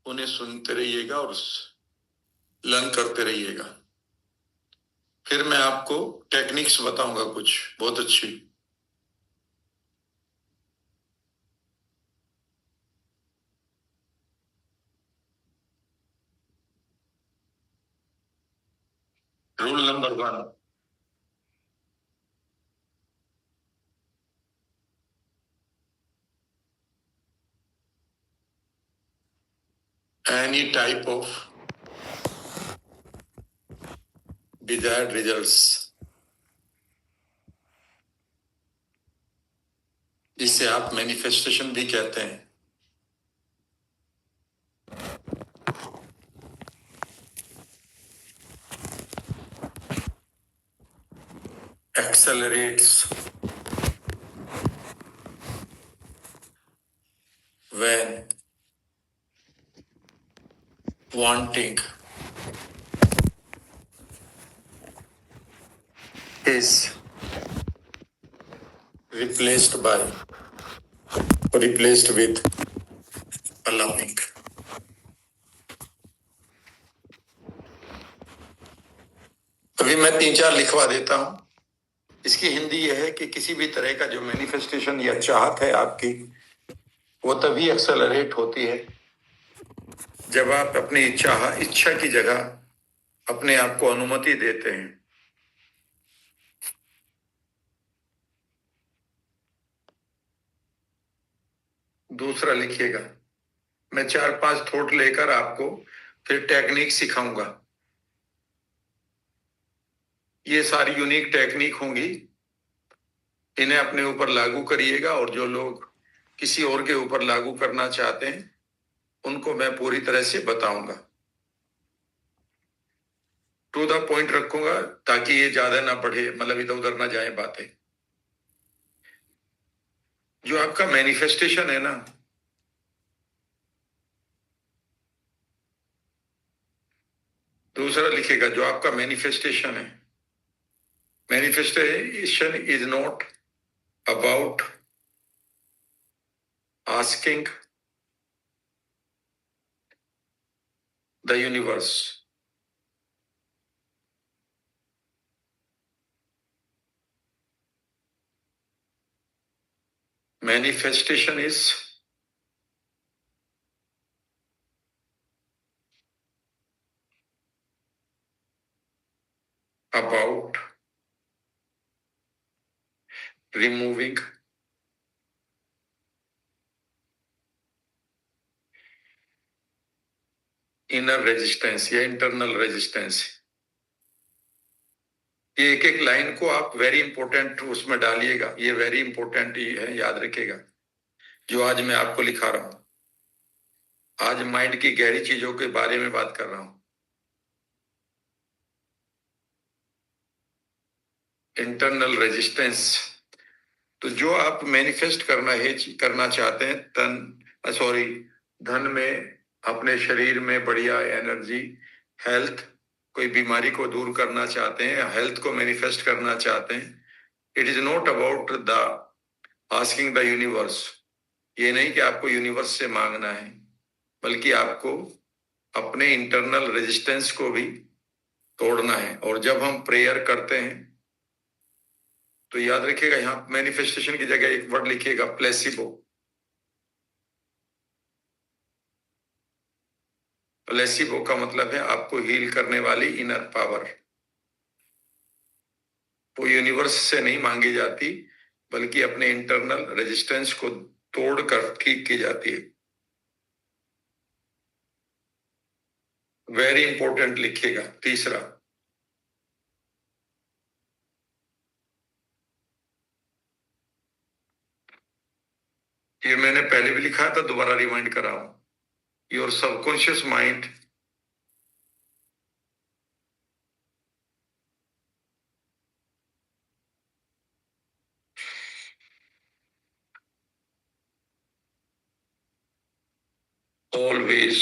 उन्हें सुनते रहिएगा और लर्न करते रहिएगा। फिर मैं आपको टेक्निक्स बताऊंगा कुछ बहुत अच्छी। Rule number 1, any type of desired results, जिसे आप मैनिफेस्टेशन भी कहते हैं, accelerates when wanting is replaced with allowing। अभी मैं 3-4 लिखवा देता हूं। इसकी हिंदी यह है कि किसी भी तरह का जो मैनिफेस्टेशन या चाहत है आपकी, वो तभी एक्सेलरेट होती है जब आप अपनी इच्छा की जगह अपने आप को अनुमति देते हैं। दूसरा लिखिएगा, मैं 4-5 थॉट लेकर आपको फिर टेक्निक सिखाऊंगा। ये सारी यूनिक टेक्निक होंगी, इन्हें अपने ऊपर लागू करिएगा और जो लोग किसी और के ऊपर लागू करना चाहते हैं उनको मैं पूरी तरह से बताऊंगा। टू द पॉइंट रखूंगा ताकि ये ज्यादा ना बढ़े, मतलब इधर उधर ना जाए बातें। जो आपका मैनिफेस्टेशन है ना, दूसरा लिखेगा, जो आपका मैनिफेस्टेशन है, manifestation is not about asking the universe, manifestation is about removing inner resistance या internal resistance। ये एक एक लाइन को आप वेरी इंपॉर्टेंट उसमें डालिएगा, ये वेरी इंपॉर्टेंट ही है, याद रखिएगा। जो आज मैं आपको लिखा रहा हूं, आज माइंड की गहरी चीजों के बारे में बात कर रहा हूं। इंटरनल रेजिस्टेंस, तो जो आप मैनिफेस्ट करना चाहते हैं, धन में, अपने शरीर में बढ़िया एनर्जी, हेल्थ, कोई बीमारी को दूर करना चाहते हैं, हेल्थ को मैनिफेस्ट करना चाहते हैं, it is not about the asking the universe. ये नहीं कि आपको यूनिवर्स से मांगना है, बल्कि आपको अपने इंटरनल रेजिस्टेंस को भी तोड़ना है। और जब हम प्रेयर करते हैं तो याद रखिएगा, यहां मैनिफेस्टेशन की जगह एक वर्ड लिखिएगा, प्लेसिबो। प्लेसिबो का मतलब है आपको हील करने वाली इनर पावर। वो यूनिवर्स से नहीं मांगी जाती, बल्कि अपने इंटरनल रेजिस्टेंस को तोड़कर ठीक की जाती है। वेरी इंपॉर्टेंट लिखिएगा। तीसरा, ये मैंने पहले भी लिखा था, दोबारा रिमाइंड कर रहा हूं। Your subconscious mind always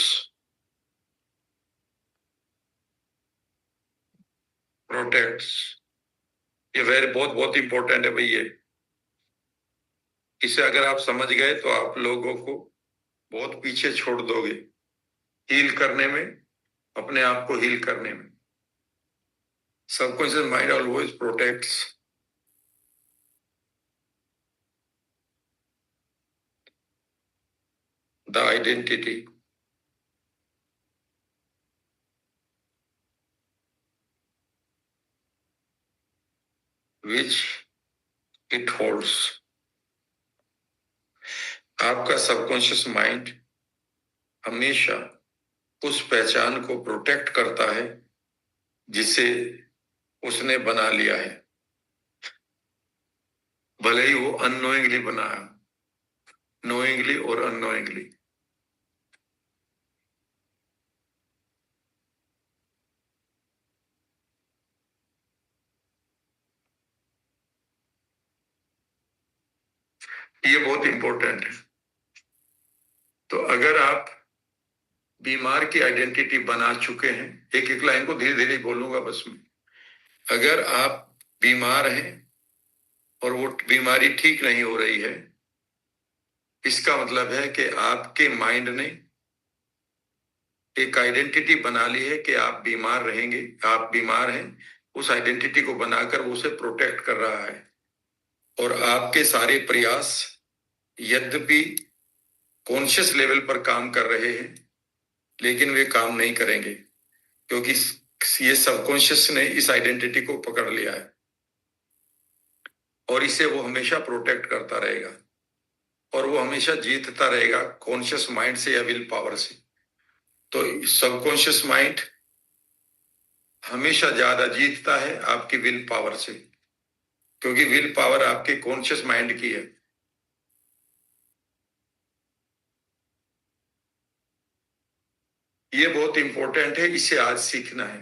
protects. ये बहुत बहुत इंपॉर्टेंट है भाई। ये इसे अगर आप समझ गए तो आप लोगों को बहुत पीछे छोड़ दोगे। हील करने में, अपने आप को हील करने में। Subconscious mind always protects the identity which it holds. आपका सबकॉन्शियस माइंड हमेशा उस पहचान को प्रोटेक्ट करता है जिसे उसने बना लिया है, भले ही वो अननोइंगली बनाया, नोइंगली और अननोइंगली। ये बहुत इंपॉर्टेंट है। तो अगर आप बीमार की आइडेंटिटी बना चुके हैं, एक एक लाइन को धीरे धीरे बोलूंगा बस में। अगर आप बीमार हैं और वो बीमारी ठीक नहीं हो रही है, इसका मतलब है कि आपके माइंड ने एक आइडेंटिटी बना ली है कि आप बीमार रहेंगे, आप बीमार हैं। उस आइडेंटिटी को बनाकर वो उसे प्रोटेक्ट कर रहा है। और आपके सारे प्रयास यद्यपि कॉन्शियस लेवल पर काम कर रहे हैं, लेकिन वे काम नहीं करेंगे, क्योंकि ये सबकॉन्शियस ने इस आइडेंटिटी को पकड़ लिया है और इसे वो हमेशा प्रोटेक्ट करता रहेगा और वो हमेशा जीतता रहेगा कॉन्शियस माइंड से या विल पावर से। तो सबकॉन्शियस माइंड हमेशा ज्यादा जीतता है आपकी विल पावर से, क्योंकि विल पावर आपके कॉन्शियस माइंड की है। ये बहुत इंपॉर्टेंट है, इसे आज सीखना है।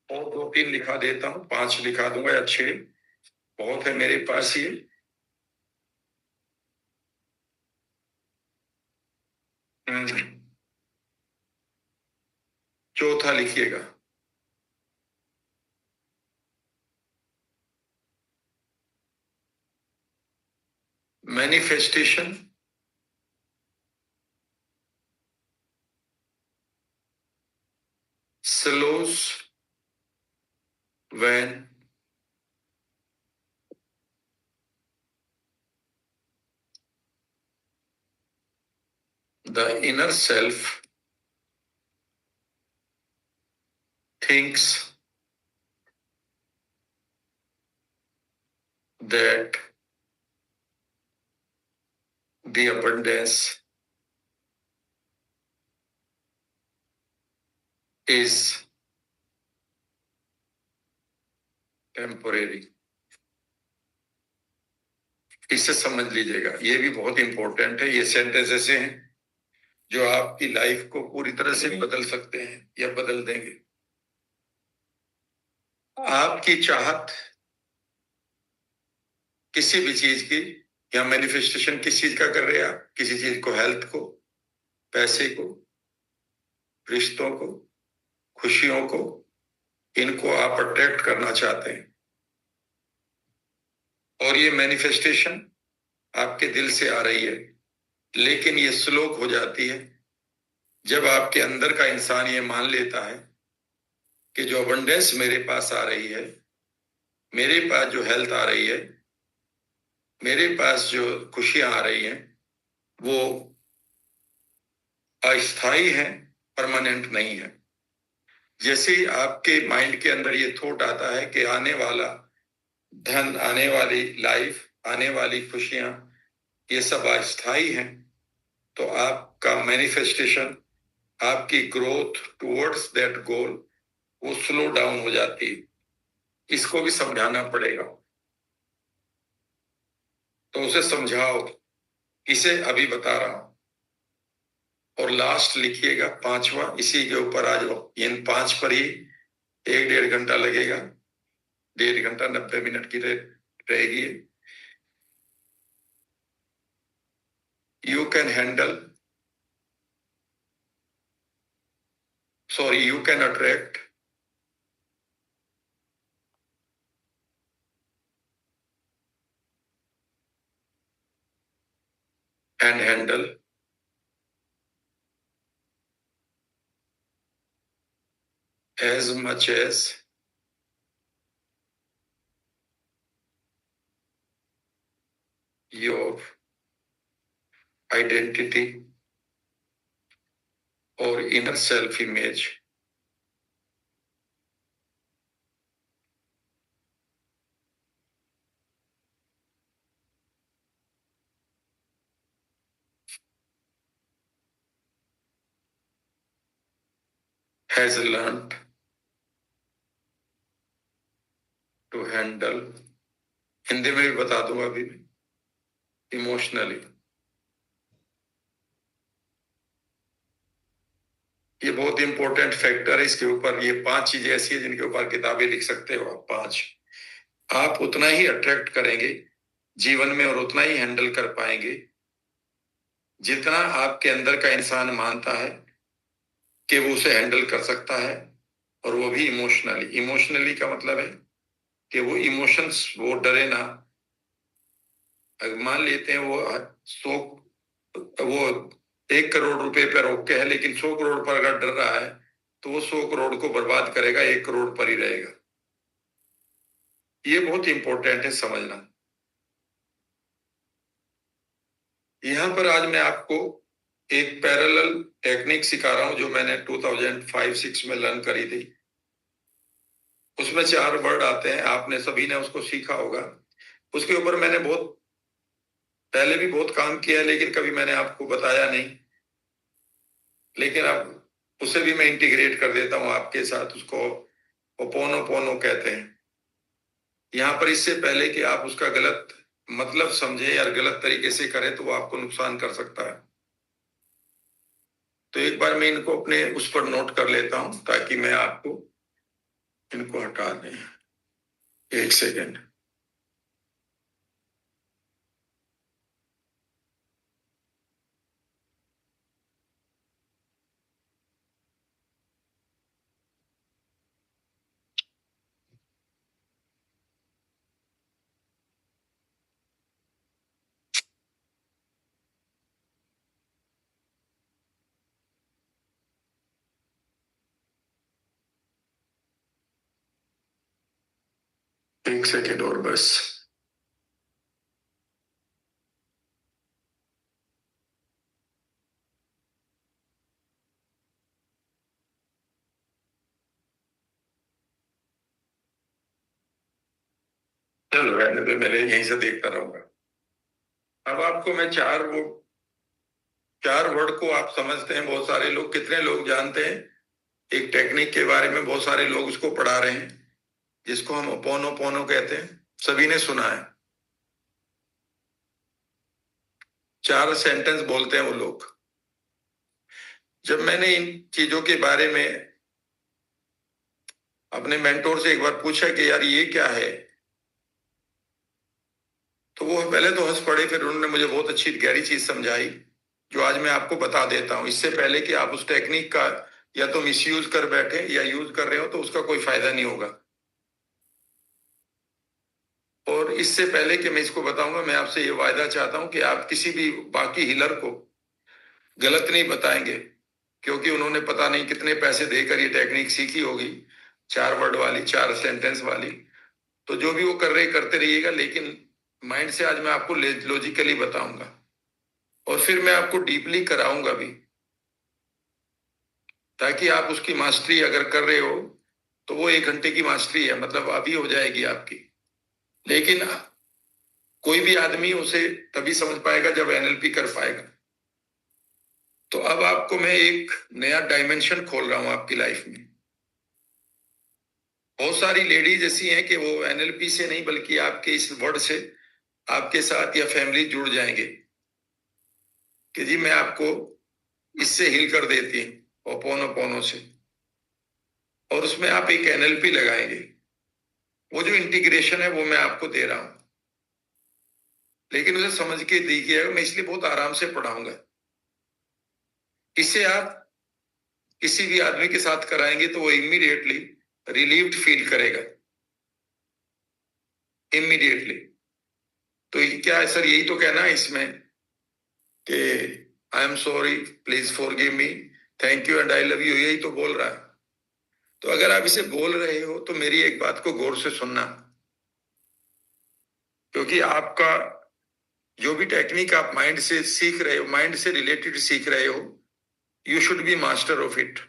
और दो तीन लिखा देता हूं, 5 लिखा दूंगा या 6, बहुत है मेरे पास ये। चौथा लिखिएगा, manifestation स्लोस when the inner self thinks that the abundance is temporary। इसे समझ लीजिएगा, ये भी बहुत इंपॉर्टेंट है। ये सेंटेंस ऐसे हैं जो आपकी लाइफ को पूरी तरह से बदल सकते हैं या बदल देंगे। आपकी चाहत किसी भी चीज की, या मैनिफेस्टेशन किस चीज का कर रहे हैं आप, किसी चीज को, हेल्थ को, पैसे को, रिश्तों को, खुशियों को, इनको आप अट्रैक्ट करना चाहते हैं। और ये मैनिफेस्टेशन आपके दिल से आ रही है, लेकिन ये स्लोक हो जाती है जब आपके अंदर का इंसान ये मान लेता है कि जो अबंडेंस मेरे पास आ रही है, मेरे पास जो हेल्थ आ रही है, मेरे पास जो खुशियां आ रही हैं, वो अस्थाई है, परमानेंट नहीं है। जैसे ही आपके माइंड के अंदर ये थॉट आता है कि आने वाला धन, आने वाली लाइफ, आने वाली खुशियां, ये सब अस्थाई हैं, तो आपका मैनिफेस्टेशन, आपकी ग्रोथ टुवर्ड्स दैट गोल, वो स्लो डाउन हो जाती है। इसको भी समझाना पड़ेगा, तो उसे समझाओ। इसे अभी बता रहा हूं। और लास्ट लिखिएगा, पांचवा, इसी के ऊपर आज इन 5 पर ही 1-1.5 घंटा लगेगा। 1.5 घंटा 90 मिनट की रहेगी। You can handle, sorry, you can attract and handle as much as your identity or inner self-image has learned to handle, Hindi में भी बता दूंगा अभी भी, इमोशनली। ये बहुत इंपॉर्टेंट फैक्टर है। इसके ऊपर ये 5 चीजें ऐसी है जिनके ऊपर किताबें लिख सकते हो आप। 5 आप उतना ही अट्रैक्ट करेंगे जीवन में और उतना ही हैंडल कर पाएंगे जितना आपके अंदर का इंसान मानता है कि वो उसे हैंडल कर सकता है, और वो भी इमोशनली। इमोशनली का मतलब है कि वो इमोशंस, वो डरे ना। अगर मान लेते हैं वो 100, वो 1 करोड़ रुपए पर ओके है, लेकिन 100 करोड़ पर अगर डर रहा है तो वो 100 करोड़ को बर्बाद करेगा, 1 करोड़ पर ही रहेगा। ये बहुत इंपॉर्टेंट है समझना। यहां पर आज मैं आपको एक पैरेलल टेक्निक सिखा रहा हूं जो मैंने 2005-6 में लर्न करी थी। उसमें 4 वर्ड आते हैं, आपने सभी ने उसको सीखा होगा। उसके ऊपर मैंने बहुत पहले भी बहुत काम किया है, लेकिन कभी मैंने आपको बताया नहीं। लेकिन अब उसे भी मैं इंटीग्रेट कर देता हूं आपके साथ। उसको ओपोनोपोनो कहते हैं। यहां पर इससे पहले कि आप उसका गलत मतलब समझे या गलत तरीके से करें तो वो आपको नुकसान कर सकता है। तो एक बार मैं इनको अपने उस पर नोट कर लेता हूं ताकि मैं आपको इनको हटा दें। 1 सेकेंड। एक सेकेंड और बस। चलो रहने दे, मेरे यहीं से देखता रहूंगा। अब आपको मैं 4 वर्ड को आप समझते हैं। बहुत सारे लोग, कितने लोग जानते हैं एक टेक्निक के बारे में? बहुत सारे लोग उसको पढ़ा रहे हैं जिसको हम ओपोनोपोनो कहते हैं। सभी ने सुना है। 4 सेंटेंस बोलते हैं वो लोग। जब मैंने इन चीजों के बारे में अपने मेंटोर से एक बार पूछा कि यार ये क्या है, तो वो पहले तो हंस पड़े, फिर उन्होंने मुझे बहुत अच्छी गहरी चीज समझाई जो आज मैं आपको बता देता हूं। इससे पहले कि आप उस टेक्निक का या तो मिसयूज कर बैठे या यूज कर रहे हो तो उसका कोई फायदा नहीं होगा। और इससे पहले कि मैं इसको बताऊंगा, मैं आपसे ये वायदा चाहता हूं कि आप किसी भी बाकी हीलर को गलत नहीं बताएंगे, क्योंकि उन्होंने पता नहीं कितने पैसे देकर ये टेक्निक सीखी होगी, 4 वर्ड वाली, 4 सेंटेंस वाली। तो जो भी वो कर रहे करते रहिएगा, लेकिन माइंड से आज मैं आपको लॉजिकली बताऊंगा और फिर मैं आपको डीपली कराऊंगा भी, ताकि आप उसकी मास्टरी अगर कर रहे हो तो वो 1 घंटे की मास्टरी है, मतलब अभी हो जाएगी आपकी। लेकिन कोई भी आदमी उसे तभी समझ पाएगा जब एनएलपी कर पाएगा। तो अब आपको मैं एक नया डायमेंशन खोल रहा हूं आपकी लाइफ में। बहुत सारी लेडीज ऐसी हैं कि वो एनएलपी से नहीं बल्कि आपके इस वर्ड से आपके साथ या फैमिली जुड़ जाएंगे कि जी मैं आपको इससे हिल कर देती हूँ ओपोनोपोनो से, और उसमें आप एक एनएलपी लगाएंगे। वो जो इंटीग्रेशन है वो मैं आपको दे रहा हूं, लेकिन उसे समझ के दीजिएगा। मैं इसलिए बहुत आराम से पढ़ाऊंगा। इसे आप किसी भी आदमी के साथ कराएंगे तो वो इमीडिएटली रिलीव्ड फील करेगा, इमीडिएटली। तो क्या है सर, यही तो कहना है इसमें कि I am sorry, please forgive me, thank you and I love you, यही तो बोल रहा है। तो अगर आप इसे बोल रहे हो तो मेरी एक बात को गौर से सुनना, क्योंकि आपका जो भी टेक्निक आप माइंड से सीख रहे हो, माइंड से रिलेटेड सीख रहे हो, you should be master of it.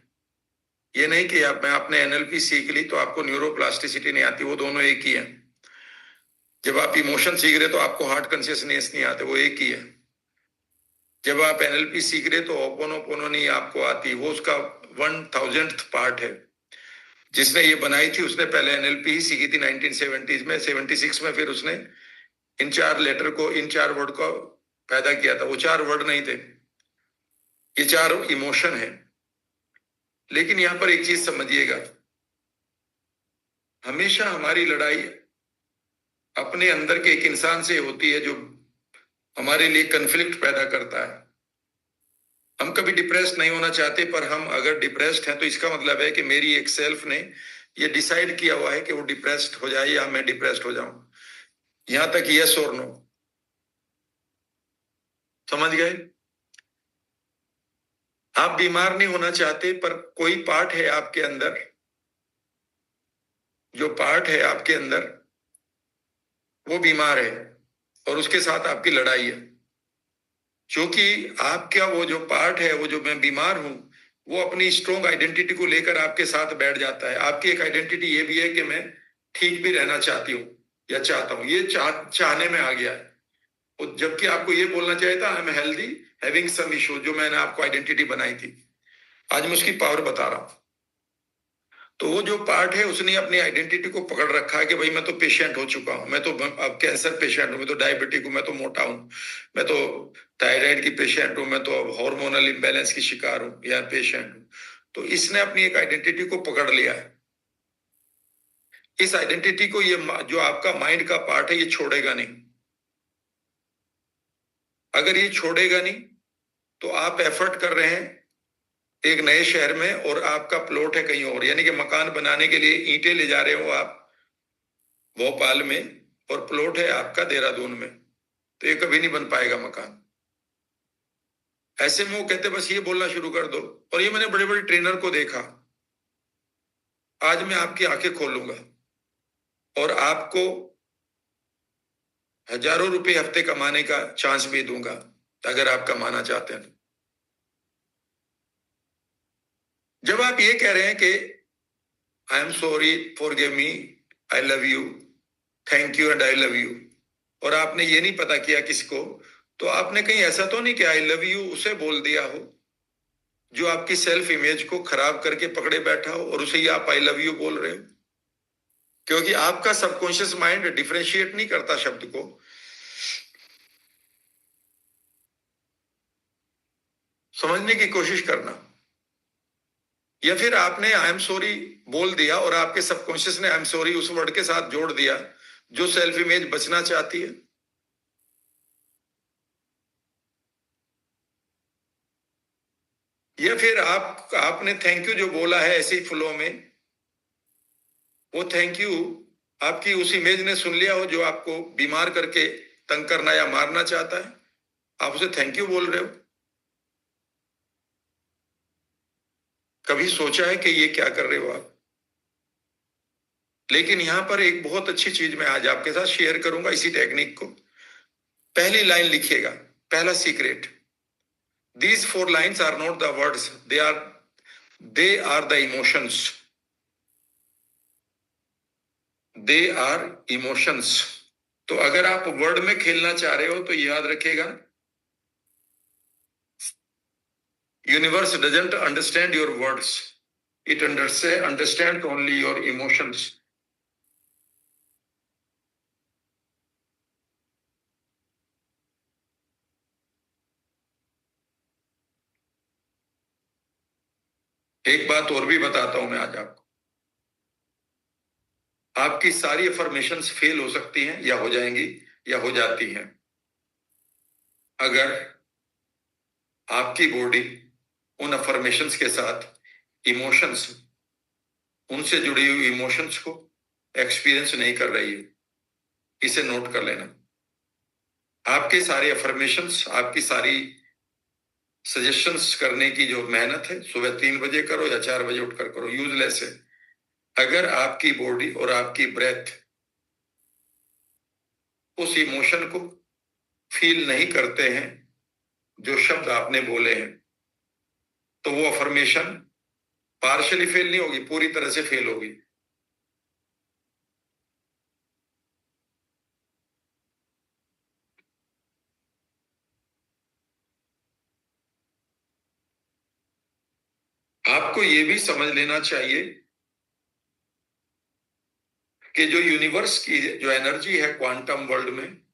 ये नहीं कि आपने एनएलपी सीख ली तो आपको न्यूरोप्लास्टिसिटी नहीं आती, वो दोनों एक ही है। जब आप इमोशन सीख रहे तो आपको हार्ट कॉन्शियसनेस नहीं आते, वो एक ही है। जब आप एनएलपी सीख रहे तो ओपोनोपोनो नहीं आपको आती, वो उसका 1000th पार्ट है। जिसने ये बनाई थी उसने पहले एनएलपी ही सीखी थी 1970s में, 76 में फिर उसने इन 4 लेटर को, इन 4 वर्ड को पैदा किया था। वो 4 वर्ड नहीं थे, ये 4 इमोशन है। लेकिन यहां पर एक चीज समझिएगा, हमेशा हमारी लड़ाई अपने अंदर के एक इंसान से होती है जो हमारे लिए कन्फ्लिक्ट पैदा करता है। हम कभी डिप्रेस्ड नहीं होना चाहते, पर हम अगर डिप्रेस्ड हैं तो इसका मतलब है कि मेरी एक सेल्फ ने ये डिसाइड किया हुआ है कि वो डिप्रेस्ड हो जाए या मैं डिप्रेस्ड हो जाऊं। यहां तक यस और नो, समझ गए? आप बीमार नहीं होना चाहते, पर कोई पार्ट है आपके अंदर, जो पार्ट है आपके अंदर वो बीमार है और उसके साथ आपकी लड़ाई है। क्योंकि आपका वो जो पार्ट है, वो जो मैं बीमार हूं, वो अपनी स्ट्रॉन्ग आइडेंटिटी को लेकर आपके साथ बैठ जाता है। आपकी एक आइडेंटिटी ये भी है कि मैं ठीक भी रहना चाहती हूँ या चाहता हूँ, ये चाहने में आ गया है। और जबकि आपको ये बोलना चाहिए था I am healthy having some issue, जो मैंने आपको आइडेंटिटी बनाई थी। आज मैं उसकी पावर बता रहा हूं। तो वो जो पार्ट है उसने अपनी आइडेंटिटी को पकड़ रखा है कि भाई मैं तो पेशेंट हो चुका हूं, मैं तो अब कैंसर पेशेंट हूं, मैं तो डायबिटिक हूं, मैं तो मोटा हूं, मैं तो थायराइड की पेशेंट हूं, मैं तो अब हार्मोनल इम्बैलेंस की शिकार हूं या पेशेंट हूं। तो इसने अपनी एक आइडेंटिटी को पकड़ लिया है। इस आइडेंटिटी को ये जो आपका माइंड का पार्ट है ये छोड़ेगा नहीं। अगर ये छोड़ेगा नहीं तो आप एफर्ट कर रहे हैं एक नए शहर में और आपका प्लॉट है कहीं और, यानी कि मकान बनाने के लिए ईंटें ले जा रहे हो आप भोपाल में और प्लॉट है आपका देहरादून में, तो ये कभी नहीं बन पाएगा मकान। ऐसे में वो कहते बस ये बोलना शुरू कर दो। और ये मैंने बड़े बड़े ट्रेनर को देखा। आज मैं आपकी आंखें खोलूंगा और आपको हजारों रुपए हफ्ते कमाने का चांस भी दूंगा अगर आप कमाना चाहते हैं तो। जब आप ये कह रहे हैं कि I am sorry, forgive me, I love you, thank you and I love you, और आपने ये नहीं पता किया किसको, तो आपने कहीं ऐसा तो नहीं कि आई लव यू उसे बोल दिया हो जो आपकी सेल्फ इमेज को खराब करके पकड़े बैठा हो और उसे ही आप आई लव यू बोल रहे हो? क्योंकि आपका सबकॉन्शियस माइंड डिफरेंशिएट नहीं करता शब्द को। समझने की कोशिश करना। या फिर आपने आई एम सॉरी बोल दिया और आपके सबकॉन्शियस ने आई एम सॉरी उस वर्ड के साथ जोड़ दिया जो सेल्फ इमेज बचना चाहती है। या फिर आपने थैंक यू जो बोला है ऐसे ही फ्लो में, वो थैंक यू आपकी उस इमेज ने सुन लिया हो जो आपको बीमार करके तंग करना या मारना चाहता है, आप उसे थैंक यू बोल रहे हो। कभी सोचा है कि ये क्या कर रहे हो आप? लेकिन यहां पर एक बहुत अच्छी चीज मैं आज आपके साथ शेयर करूंगा इसी टेक्निक को। पहली लाइन लिखिएगा, पहला secret, these 4 lines are not the words, they are the emotions, they are emotions. तो अगर आप वर्ड में खेलना चाह रहे हो तो याद रखिएगा, universe doesn't understand your words, it understand only your emotions. एक बात और भी बताता हूं मैं आज आपको, आपकी सारी अफर्मेशंस फेल हो सकती हैं या हो जाएंगी या हो जाती हैं अगर आपकी बॉडी उन अफर्मेशंस के साथ इमोशंस, उनसे जुड़ी हुई इमोशंस को एक्सपीरियंस नहीं कर रही है। इसे नोट कर लेना। आपके सारे अफर्मेशंस, आपकी सारी सजेशंस करने की जो मेहनत है, सुबह 3 बजे करो या 4 बजे उठकर करो, यूजलेस है। अगर आपकी बॉडी और आपकी ब्रेथ उस इमोशन को फील नहीं करते हैं जो शब्द आपने बोले हैं, तो वो अफर्मेशन पार्शियली फेल नहीं होगी, पूरी तरह से फेल होगी। आपको ये भी समझ लेना चाहिए कि जो यूनिवर्स की जो एनर्जी है क्वांटम वर्ल्ड में,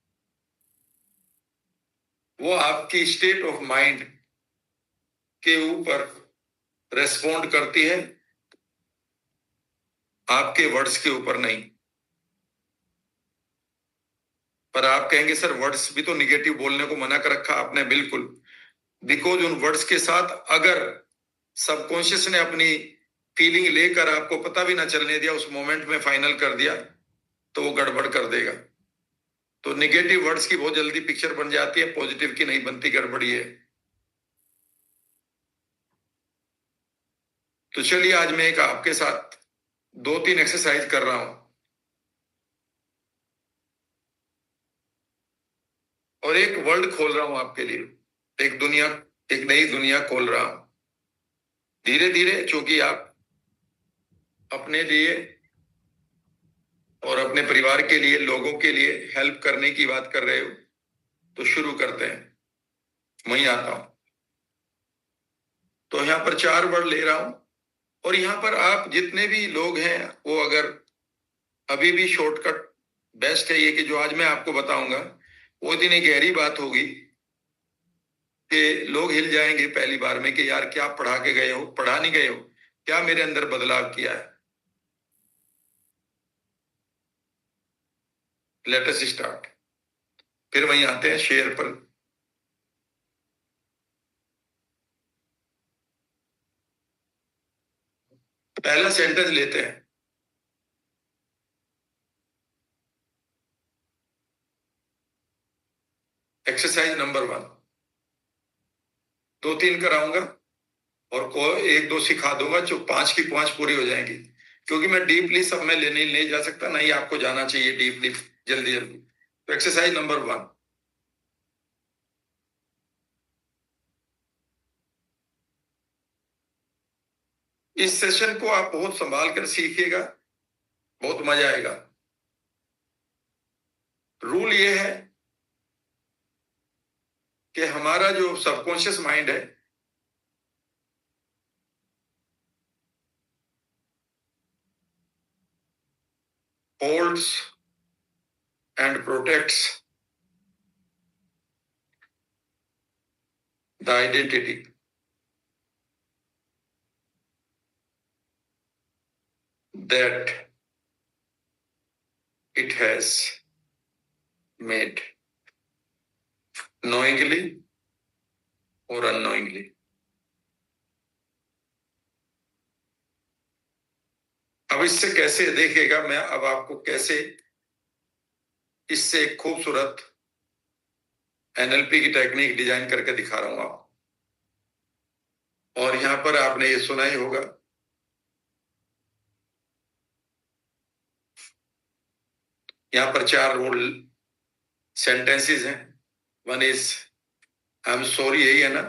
वो आपकी स्टेट ऑफ माइंड के ऊपर रेस्पॉन्ड करती है, आपके वर्ड्स के ऊपर नहीं। पर आप कहेंगे सर वर्ड्स भी तो निगेटिव बोलने को मना कर रखा आपने। बिल्कुल, बिकॉज उन वर्ड्स के साथ अगर सबकॉन्शियस ने अपनी फीलिंग लेकर आपको पता भी ना चलने दिया, उस मोमेंट में फाइनल कर दिया, तो वो गड़बड़ कर देगा। तो निगेटिव वर्ड्स की बहुत जल्दी पिक्चर बन जाती है, पॉजिटिव की नहीं बनती, गड़बड़ी है। तो चलिए आज मैं एक आपके साथ 2-3 एक्सरसाइज कर रहा हूं और एक वर्ल्ड खोल रहा हूं आपके लिए, एक दुनिया, एक नई दुनिया खोल रहा हूं धीरे धीरे। चूंकि आप अपने लिए और अपने परिवार के लिए, लोगों के लिए हेल्प करने की बात कर रहे हो, तो शुरू करते हैं। वहीं आता हूं। तो यहां पर 4 वर्ड ले रहा हूं और यहां पर आप जितने भी लोग हैं, वो अगर अभी भी शॉर्टकट बेस्ट है ये कि जो आज मैं आपको बताऊंगा वो इतनी गहरी बात होगी कि लोग हिल जाएंगे पहली बार में कि यार क्या पढ़ा के गए हो, पढ़ा नहीं गए हो, क्या मेरे अंदर बदलाव किया है। Let us start. फिर वहीं आते हैं शेयर पर। पहला सेंटेंस लेते हैं। एक्सरसाइज नंबर 1, 2-3 कराऊंगा और को 1-2 सिखा दूंगा, जो 5 की 5 पूरी हो जाएंगी। क्योंकि मैं डीपली सब में लेने नहीं जा सकता, नहीं आपको जाना चाहिए डीपली जल्दी जल्दी। तो एक्सरसाइज नंबर 1, इस सेशन को आप बहुत संभाल कर सीखिएगा, बहुत मजा आएगा। रूल ये है कि हमारा जो सबकॉन्शियस माइंड है, holds and protects the identity that it has made knowingly or unknowingly. अब इससे कैसे देखेगा, मैं अब आपको कैसे इससे एक खूबसूरत एनएलपी की टेक्निक डिजाइन करके दिखा रहा हूं आप। और यहां पर आपने ये सुना ही होगा, यहां पर 4 रोल सेंटेंसेस हैं। 1 इज आई एम सॉरी, यही है ना,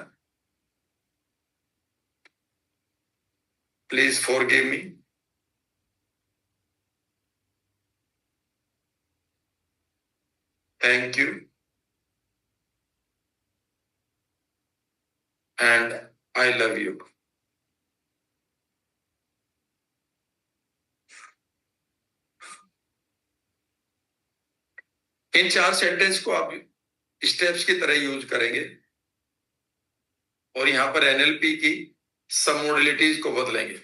please forgive me, thank you and I love you. In 4 sentence को आप स्टेप्स की तरह यूज करेंगे और यहां पर एनएलपी की सब मोडलिटीज को बदलेंगे।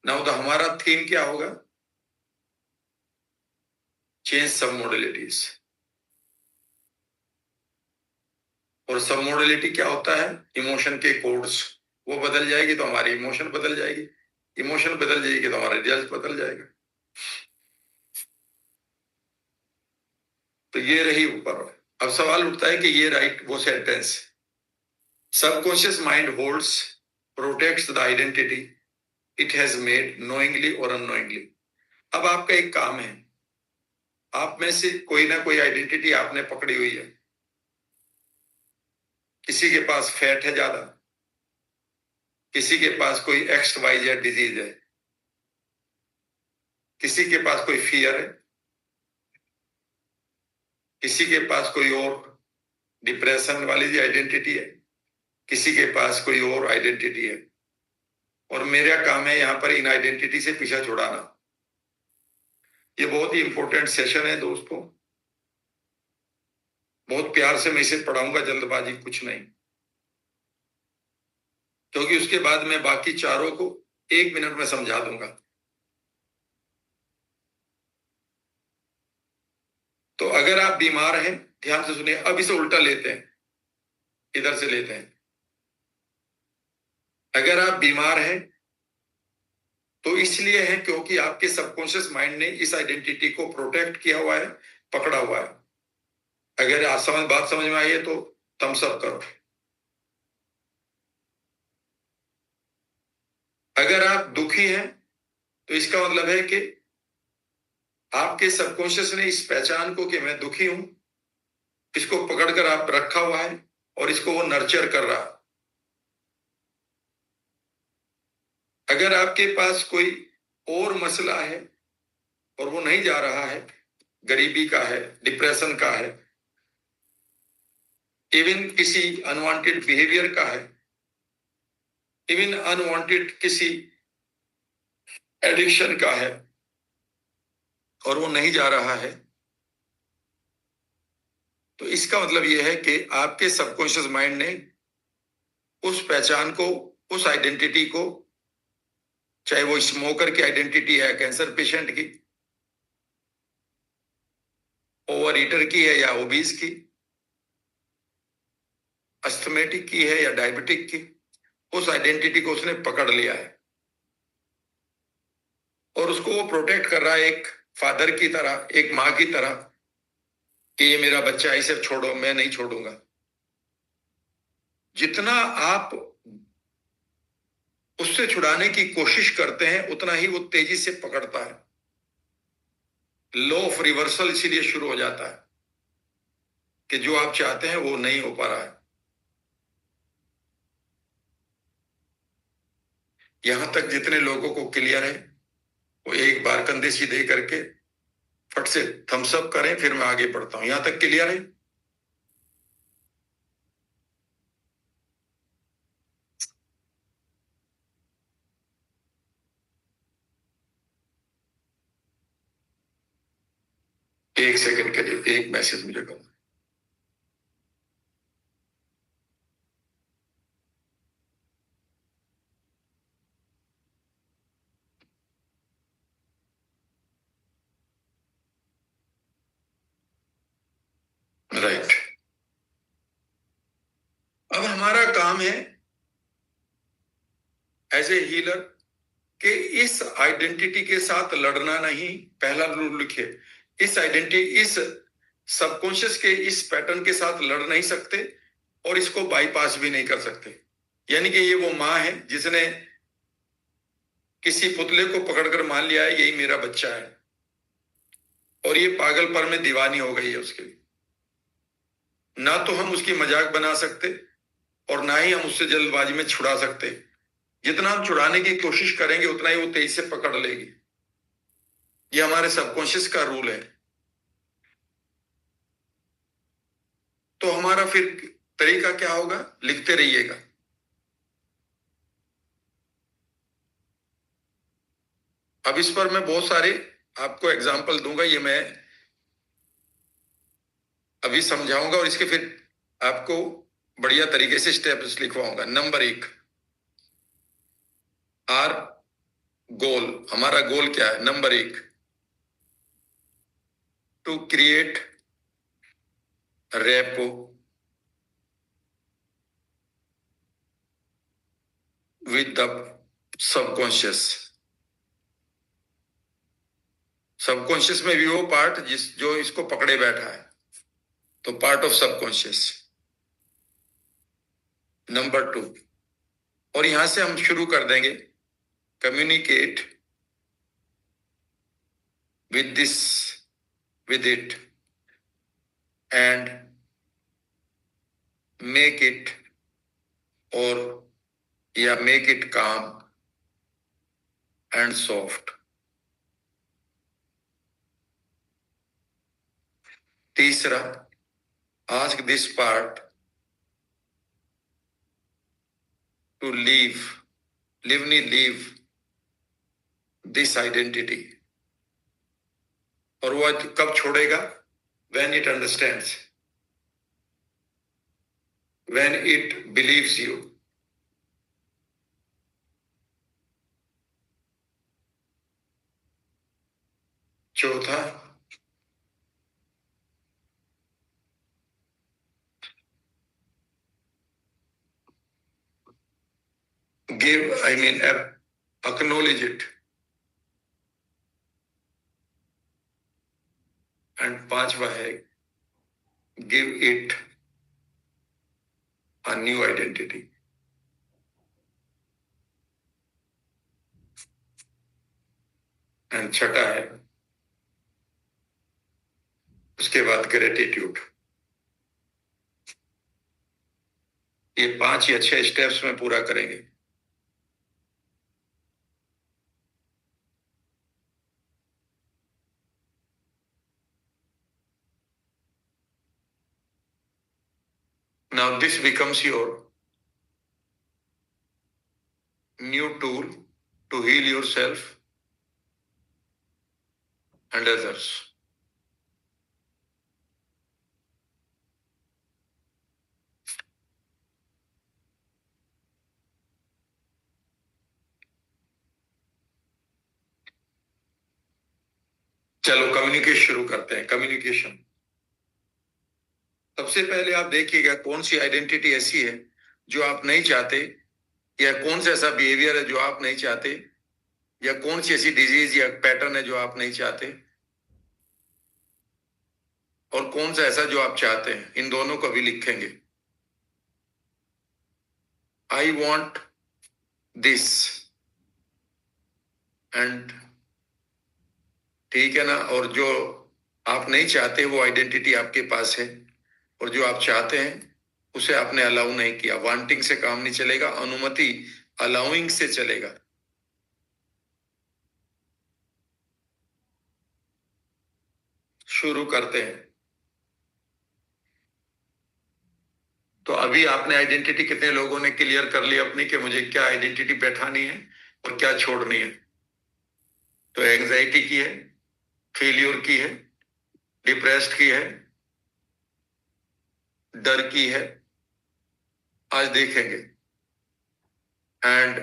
नाउ तो हमारा थीम क्या होगा, चेंज सब मोडलिटीज। और सब मोडलिटी क्या होता है, इमोशन के कोड्स, वो बदल जाएगी तो हमारी इमोशन बदल जाएगी, इमोशन बदल जाएगी तो हमारा रिजल्ट बदल जाएगा। तो ये रही ऊपर। अब सवाल उठता है कि ये राइट वो sentence, subconscious mind holds protects the identity it has made knowingly और अननोइंगली। अब आपका एक काम है, आप में से कोई ना कोई आइडेंटिटी आपने पकड़ी हुई है। किसी के पास फैट है ज्यादा, किसी के पास कोई एक्स वाई जेड डिजीज है, किसी के पास कोई फियर है, किसी के पास कोई और डिप्रेशन वाली आइडेंटिटी है, किसी के पास कोई और आइडेंटिटी है। और मेरा काम है यहां पर इन आइडेंटिटी से पीछा छुड़ाना। ये बहुत ही इंपॉर्टेंट सेशन है दोस्तों, बहुत प्यार से मैं इसे पढ़ाऊंगा, जल्दबाजी कुछ नहीं, क्योंकि उसके बाद मैं बाकी चारों को 1 मिनट में समझा दूंगा। तो अगर आप बीमार हैं, ध्यान से सुनिए, अब इसे उल्टा लेते हैं, इधर से लेते हैं। अगर आप बीमार हैं तो इसलिए है क्योंकि आपके सबकॉन्शियस माइंड ने इस आइडेंटिटी को प्रोटेक्ट किया हुआ है, पकड़ा हुआ है। अगर आप बात समझ में आई है तो थम्स अप करो। अगर आप दुखी हैं तो इसका मतलब है कि आपके सबकॉन्शियस ने इस पहचान को कि मैं दुखी हूं, इसको पकड़कर आप रखा हुआ है और इसको वो नर्चर कर रहा है। अगर आपके पास कोई और मसला है और वो नहीं जा रहा है, गरीबी का है, डिप्रेशन का है, इवन किसी अनवांटेड बिहेवियर का है, इवन अनवांटेड किसी एडिक्शन का है, और वो नहीं जा रहा है, तो इसका मतलब यह है कि आपके सबकॉन्शियस माइंड ने उस पहचान को, उस आइडेंटिटी को, चाहे वो स्मोकर की आइडेंटिटी है, कैंसर पेशेंट की, ओवर ईटर की है या ओबीज की, अस्थमेटिक की है या डायबिटिक की, उस आइडेंटिटी को उसने पकड़ लिया है और उसको वो प्रोटेक्ट कर रहा है, एक फादर की तरह, एक मां की तरह, कि ये मेरा बच्चा है, इसे छोड़ो, मैं नहीं छोड़ूंगा। जितना आप उससे छुड़ाने की कोशिश करते हैं उतना ही वो तेजी से पकड़ता है। लॉ ऑफ रिवर्सल इसीलिए शुरू हो जाता है कि जो आप चाहते हैं वो नहीं हो पा रहा है। यहां तक जितने लोगों को क्लियर है वो एक बार कंधे सीधे करके फट से थम्स अप करें, फिर मैं आगे बढ़ता हूं। यहां तक क्लियर है? एक सेकंड के लिए एक मैसेज मुझे करो। राइट। अब हमारा काम है एज ए हीलर कि इस आइडेंटिटी के साथ लड़ना नहीं। पहला रूल लिखे, इस आइडेंटिटी, इस सबकॉन्शियस के इस पैटर्न के साथ लड़ नहीं सकते और इसको बाईपास भी नहीं कर सकते। यानी कि ये वो मां है जिसने किसी पुतले को पकड़कर मान लिया है यही मेरा बच्चा है, और ये पागलपन में दीवानी हो गई है उसके लिए। ना तो हम उसकी मजाक बना सकते और ना ही हम उससे जल्दबाजी में छुड़ा सकते। जितना हम छुड़ाने की कोशिश करेंगे उतना ही वो तेजी से पकड़ लेगी। ये हमारे सबकॉन्शियस का रूल है। तो हमारा फिर तरीका क्या होगा? लिखते रहिएगा। अब इस पर मैं बहुत सारे आपको एग्जाम्पल दूंगा, ये मैं अभी समझाऊंगा और इसके फिर आपको बढ़िया तरीके से स्टेप्स लिखवाऊंगा। Number 1, our goal. हमारा गोल क्या है? Number 1, to create rapport with the subconscious. Subconscious में भी वो पार्ट जो इसको पकड़े बैठा है, तो पार्ट ऑफ सबकॉन्शियस। नंबर 2, और यहां से हम शुरू कर देंगे communicate with it, and make it make it calm and soft. तीसरा, ask this part to leave this identity. और वो कब छोड़ेगा? When it understands, when it believes you. चौथा, acknowledge it. एंड पांचवा है, give it a new identity. And छठा है, उसके बाद ग्रेटिट्यूड. ये 5 या 6 स्टेप्स में पूरा करेंगे. Now this becomes your new tool to heal yourself and others. चलो कम्युनिकेशन शुरू करते हैं. कम्युनिकेशन, सबसे पहले आप देखिएगा कौन सी आइडेंटिटी ऐसी है जो आप नहीं चाहते, या कौन सा ऐसा बिहेवियर है जो आप नहीं चाहते, या कौन सी ऐसी डिजीज या पैटर्न है जो आप नहीं चाहते, और कौन सा ऐसा जो आप चाहते हैं. इन दोनों को भी लिखेंगे. आई वॉन्ट दिस, एंड ठीक है ना. और जो आप नहीं चाहते वो आइडेंटिटी आपके पास है, और जो आप चाहते हैं उसे आपने अलाउ नहीं किया. वांटिंग से काम नहीं चलेगा, अनुमति अलाउइंग से चलेगा. शुरू करते हैं. तो अभी आपने आइडेंटिटी कितने लोगों ने क्लियर कर ली अपनी, कि मुझे क्या आइडेंटिटी बैठानी है और क्या छोड़नी है? तो एंजाइटी की है, फेलियर की है, डिप्रेस्ड की है, डर की है. आज देखेंगे. एंड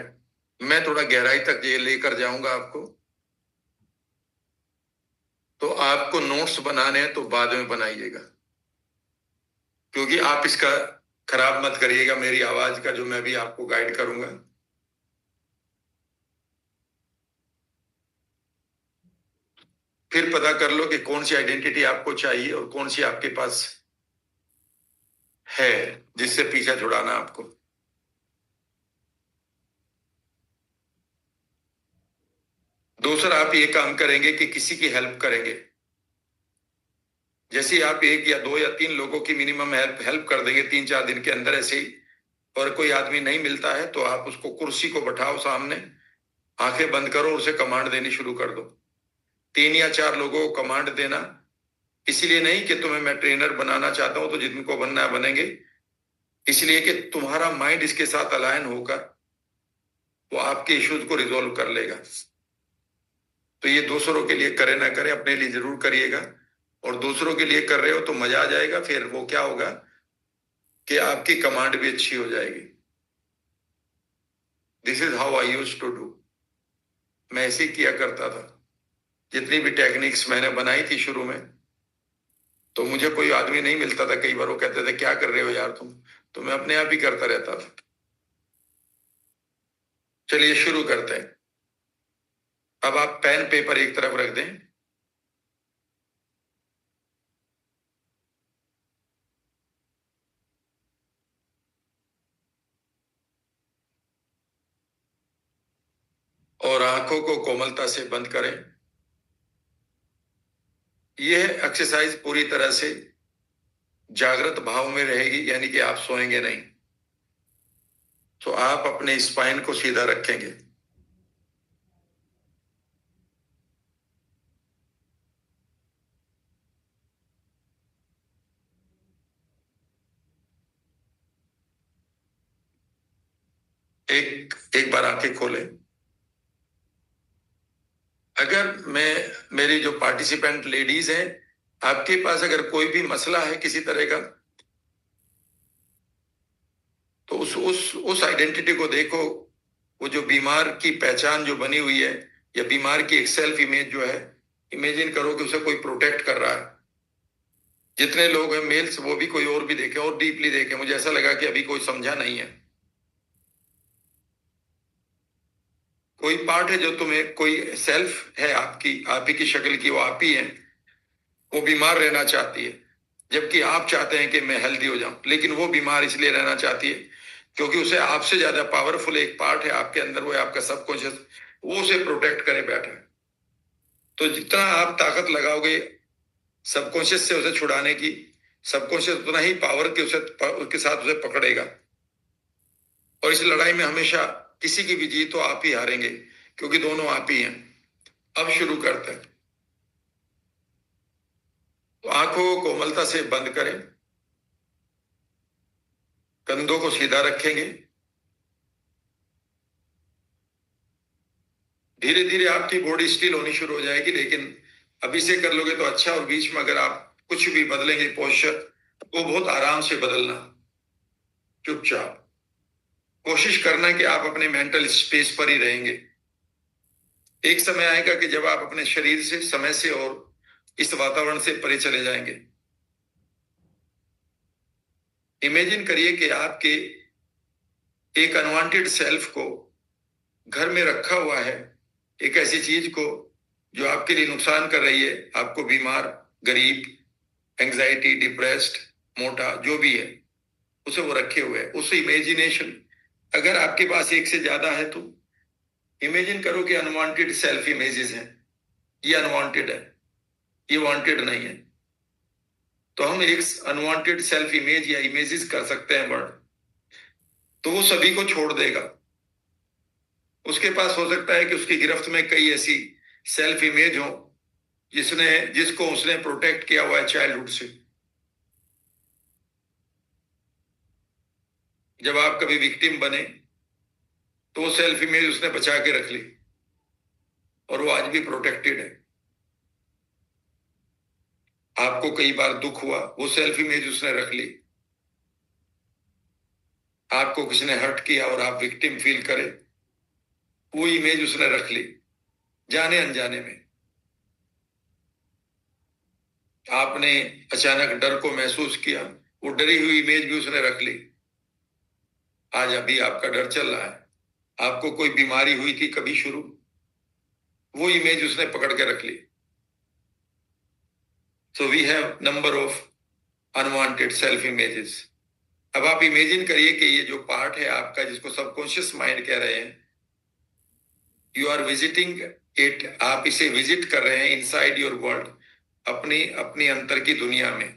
मैं थोड़ा गहराई तक ये लेकर जाऊंगा आपको. तो आपको नोट्स बनाने हैं तो बाद में बनाइएगा, क्योंकि आप इसका खराब मत करिएगा मेरी आवाज का, जो मैं भी आपको गाइड करूंगा. फिर पता कर लो कि कौन सी आइडेंटिटी आपको चाहिए और कौन सी आपके पास है जिससे पीछा छुड़ाना आपको. दूसरा, आप ये काम करेंगे कि किसी की हेल्प करेंगे. जैसे आप 1 या 2 या 3 लोगों की मिनिमम हेल्प कर देंगे 3-4 दिन के अंदर ऐसे ही, और कोई आदमी नहीं मिलता है तो आप उसको कुर्सी को बैठाओ सामने, आंखें बंद करो, उसे कमांड देनी शुरू कर दो. 3 या 4 लोगों को कमांड देना, इसलिए नहीं कि तुम्हें मैं ट्रेनर बनाना चाहता हूं तो जिनको बनना है बनेंगे, इसलिए कि तुम्हारा माइंड इसके साथ अलाइन होकर वो आपके इश्यूज को रिजोल्व कर लेगा. तो ये दूसरों के लिए करे ना करे, अपने लिए जरूर करिएगा. और दूसरों के लिए कर रहे हो तो मजा आ जाएगा. फिर वो क्या होगा कि आपकी कमांड भी अच्छी हो जाएगी. This is how I used to do. मैं ऐसे ही किया करता था. जितनी भी टेक्निक्स मैंने बनाई थी शुरू में, तो मुझे कोई आदमी नहीं मिलता था. कई बार वो कहते थे क्या कर रहे हो यार तुम, तो मैं अपने आप ही करता रहता था. चलिए शुरू करते हैं. अब आप पेन पेपर एक तरफ रख दें. और आंखों को कोमलता से बंद करें। यह एक्सरसाइज पूरी तरह से जागृत भाव में रहेगी, यानी कि आप सोएंगे नहीं। तो आप अपने स्पाइन को सीधा रखेंगे। एक एक बार आंखें खोलें। अगर मेरी जो पार्टिसिपेंट लेडीज हैं, आपके पास अगर कोई भी मसला है किसी तरह का, तो उस आइडेंटिटी को देखो। वो जो बीमार की पहचान जो बनी हुई है, या बीमार की एक सेल्फ इमेज जो है, इमेजिन करो कि उसे कोई प्रोटेक्ट कर रहा है। जितने लोग हैं मेल्स, वो भी कोई और भी देखे और डीपली देखे। मुझे ऐसा लगा कि अभी कोई समझा नहीं है। कोई पार्ट है जो तुम्हें, कोई सेल्फ है आपकी, आप ही की शक्ल की, वो आप ही है। वो बीमार रहना चाहती है, जबकि आप चाहते हैं कि मैं हेल्दी हो जाऊं। लेकिन वो बीमार इसलिए रहना चाहती है क्योंकि उसे आपसे ज्यादा पावरफुल एक पार्ट है आपके अंदर, वो है आपका सबकॉन्शियस। वो उसे प्रोटेक्ट करे बैठा है। तो जितना आप ताकत लगाओगे सबकॉन्शियस से उसे छुड़ाने की, सबकॉन्शियस उतना ही पावर के उसके साथ उसे पकड़ेगा। और इस लड़ाई में हमेशा किसी की भी जीत तो आप ही हारेंगे, क्योंकि दोनों आप ही हैं। अब शुरू करते हैं। तो आंखों को कोमलता से बंद करें, कंधों को सीधा रखेंगे। धीरे धीरे आपकी बॉडी स्टिल होनी शुरू हो जाएगी, लेकिन अभी से कर लोगे तो अच्छा। और बीच में अगर आप कुछ भी बदलेंगे पोस्चर, वो बहुत आराम से बदलना, चुपचाप। कोशिश करना कि आप अपने मेंटल स्पेस पर ही रहेंगे। एक समय आएगा कि जब आप अपने शरीर से, समय से और इस वातावरण से परे चले जाएंगे। इमेजिन करिए कि आपके एक अनवांटेड सेल्फ को घर में रखा हुआ है, एक ऐसी चीज को जो आपके लिए नुकसान कर रही है, आपको बीमार, गरीब, एंग्जाइटी, डिप्रेस्ड, मोटा, जो भी है, उसे वो रखे हुए है। उस इमेजिनेशन, अगर आपके पास एक से ज्यादा है तो इमेजिन करो कि अनवांटेड सेल्फ इमेजेस हैं। ये अनवांटेड है, ये वांटेड नहीं है। तो हम एक अनवांटेड सेल्फ इमेज या इमेजेस कर सकते हैं वर्ड, तो वो सभी को छोड़ देगा। उसके पास हो सकता है कि उसकी गिरफ्त में कई ऐसी सेल्फ इमेज हो जिसको उसने प्रोटेक्ट किया हुआ है चाइल्डहुड से। जब आप कभी विक्टिम बने तो वो सेल्फ इमेज उसने बचा के रख ली, और वो आज भी प्रोटेक्टेड है। आपको कई बार दुख हुआ, वो सेल्फ इमेज उसने रख ली। आपको किसी ने हर्ट किया और आप विक्टिम फील करे, वो इमेज उसने रख ली, जाने अनजाने में। आपने अचानक डर को महसूस किया, वो डरी हुई इमेज भी उसने रख ली। आज अभी आपका डर चल रहा है। आपको कोई बीमारी हुई थी कभी शुरू, वो इमेज उसने पकड़ के रख ली। So we have number of unwanted self images. अब आप इमेजिन करिए कि ये जो पार्ट है आपका, जिसको सबकॉन्शियस माइंड कह रहे हैं, यू आर विजिटिंग इट। आप इसे विजिट कर रहे हैं इनसाइड योर वर्ल्ड, अपनी अपनी अंतर की दुनिया में।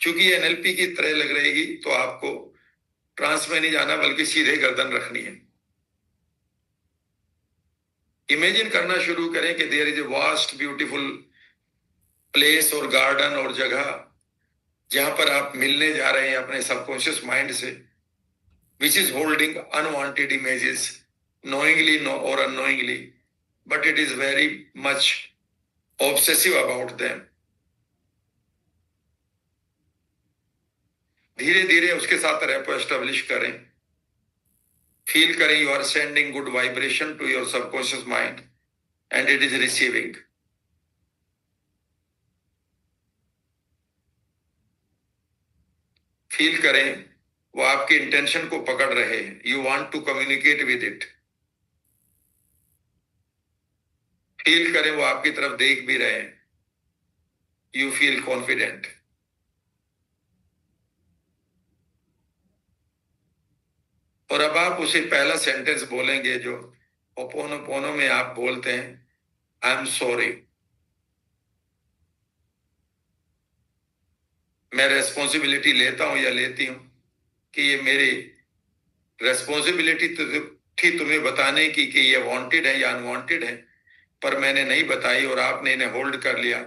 चूंकि ये एनएलपी की तरह लग रहेगी, तो आपको ट्रांस में नहीं जाना, बल्कि सीधे गर्दन रखनी है। इमेजिन करना शुरू करें कि there is a vast beautiful place और गार्डन और जगह, जहां पर आप मिलने जा रहे हैं अपने सबकॉन्शियस माइंड से, which is holding unwanted images, knowingly or unknowingly, but it is very much obsessive about them. धीरे धीरे उसके साथ रेपो एस्टेब्लिश करें। फील करें you are sending good vibration to your subconscious mind and it is receiving. Feel करें वो आपके intention को पकड़ रहे हैं। You want to communicate with it. Feel करें वो आपकी तरफ देख भी रहे हैं। You feel confident. और अब आप उसे पहला सेंटेंस बोलेंगे जो होपोनोपोनो में आप बोलते हैं आई एम सॉरी, मैं रेस्पॉन्सिबिलिटी लेता हूं या लेती हूं कि ये मेरी रेस्पॉन्सिबिलिटी तो थी तुम्हें बताने की कि ये वांटेड है या अनवांटेड है, पर मैंने नहीं बताई और आपने इन्हें होल्ड कर लिया।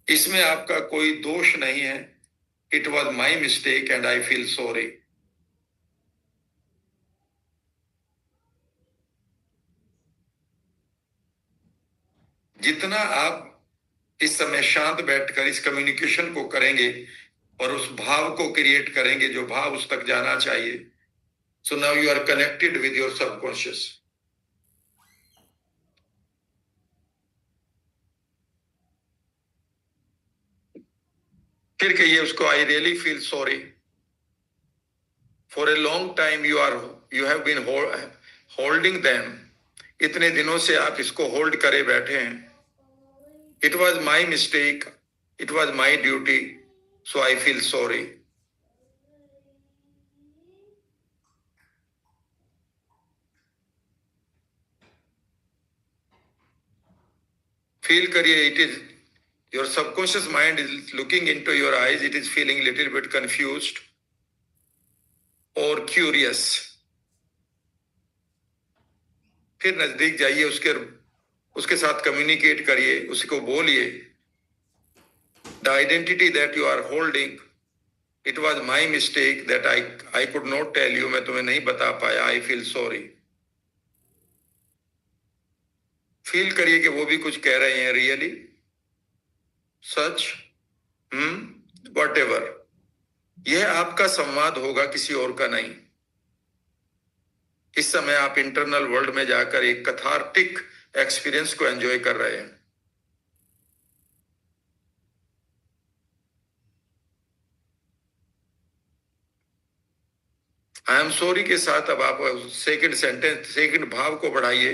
इसमें आपका कोई दोष नहीं है। It was my mistake and I feel sorry. जितना आप इस समय शांत बैठकर इस कम्युनिकेशन को करेंगे और उस भाव को क्रिएट करेंगे जो भाव उस तक जाना चाहिए, so now you are connected with your subconscious. फिर कहिए उसको I really feel sorry for a long time you have been holding them. इतने दिनों से आप इसको होल्ड करे बैठे हैं। It was my mistake, it was my duty, so I feel sorry. Feel करिए it is your subconscious mind is looking into your eyes, it is feeling little bit confused और क्यूरियस। फिर नजदीक जाइए, उसके साथ कम्युनिकेट करिए, उसको बोलिए the identity that you are holding, it was my mistake that I could not tell you, मैं तुम्हें नहीं बता पाया, आई फील सॉरी। फील करिए कि वो भी कुछ कह रहे हैं, रियली, सच, वट एवर। यह आपका संवाद होगा, किसी और का नहीं। इस समय आप इंटरनल वर्ल्ड में जाकर एक कथार्टिक एक्सपीरियंस को एंजॉय कर रहे हैं। आई एम सॉरी के साथ अब आप सेकंड सेंटेंस, सेकंड भाव को बढ़ाइए,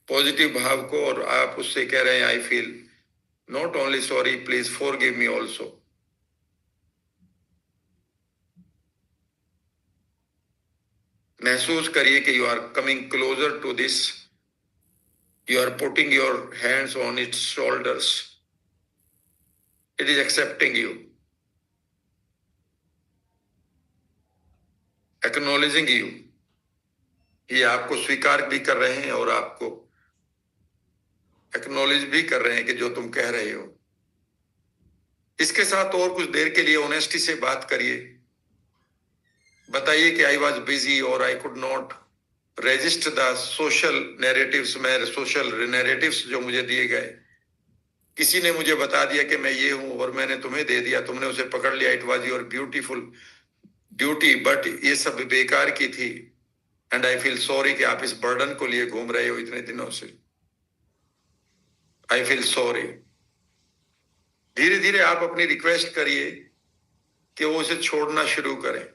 पॉजिटिव भाव को, और आप उससे कह रहे हैं I feel not only sorry, please forgive me also. महसूस करिए कि you are coming closer to this, you are putting your hands on its shoulders, it is accepting you, acknowledging you. ये आपको स्वीकार भी कर रहे हैं और आपको एक्नॉलेज भी कर रहे हैं कि जो तुम कह रहे हो। इसके साथ और कुछ देर के लिए ऑनेस्टी से बात करिए। बताइए कि आई वॉज बिजी और आई could not resist the social narratives में, सोशल नैरेटिव्स जो मुझे दिए गए। किसी ने मुझे बता दिया कि मैं ये हूं और मैंने तुम्हें दे दिया, तुमने उसे पकड़ लिया, it was your beautiful duty, but ये सब बेकार की थी। एंड आई फील सॉरी कि आप इस बर्डन को लिए घूम रहे हो इतने दिनों से। आई फील सॉरी। धीरे धीरे आप अपनी रिक्वेस्ट करिए कि वो उसे छोड़ना शुरू करें।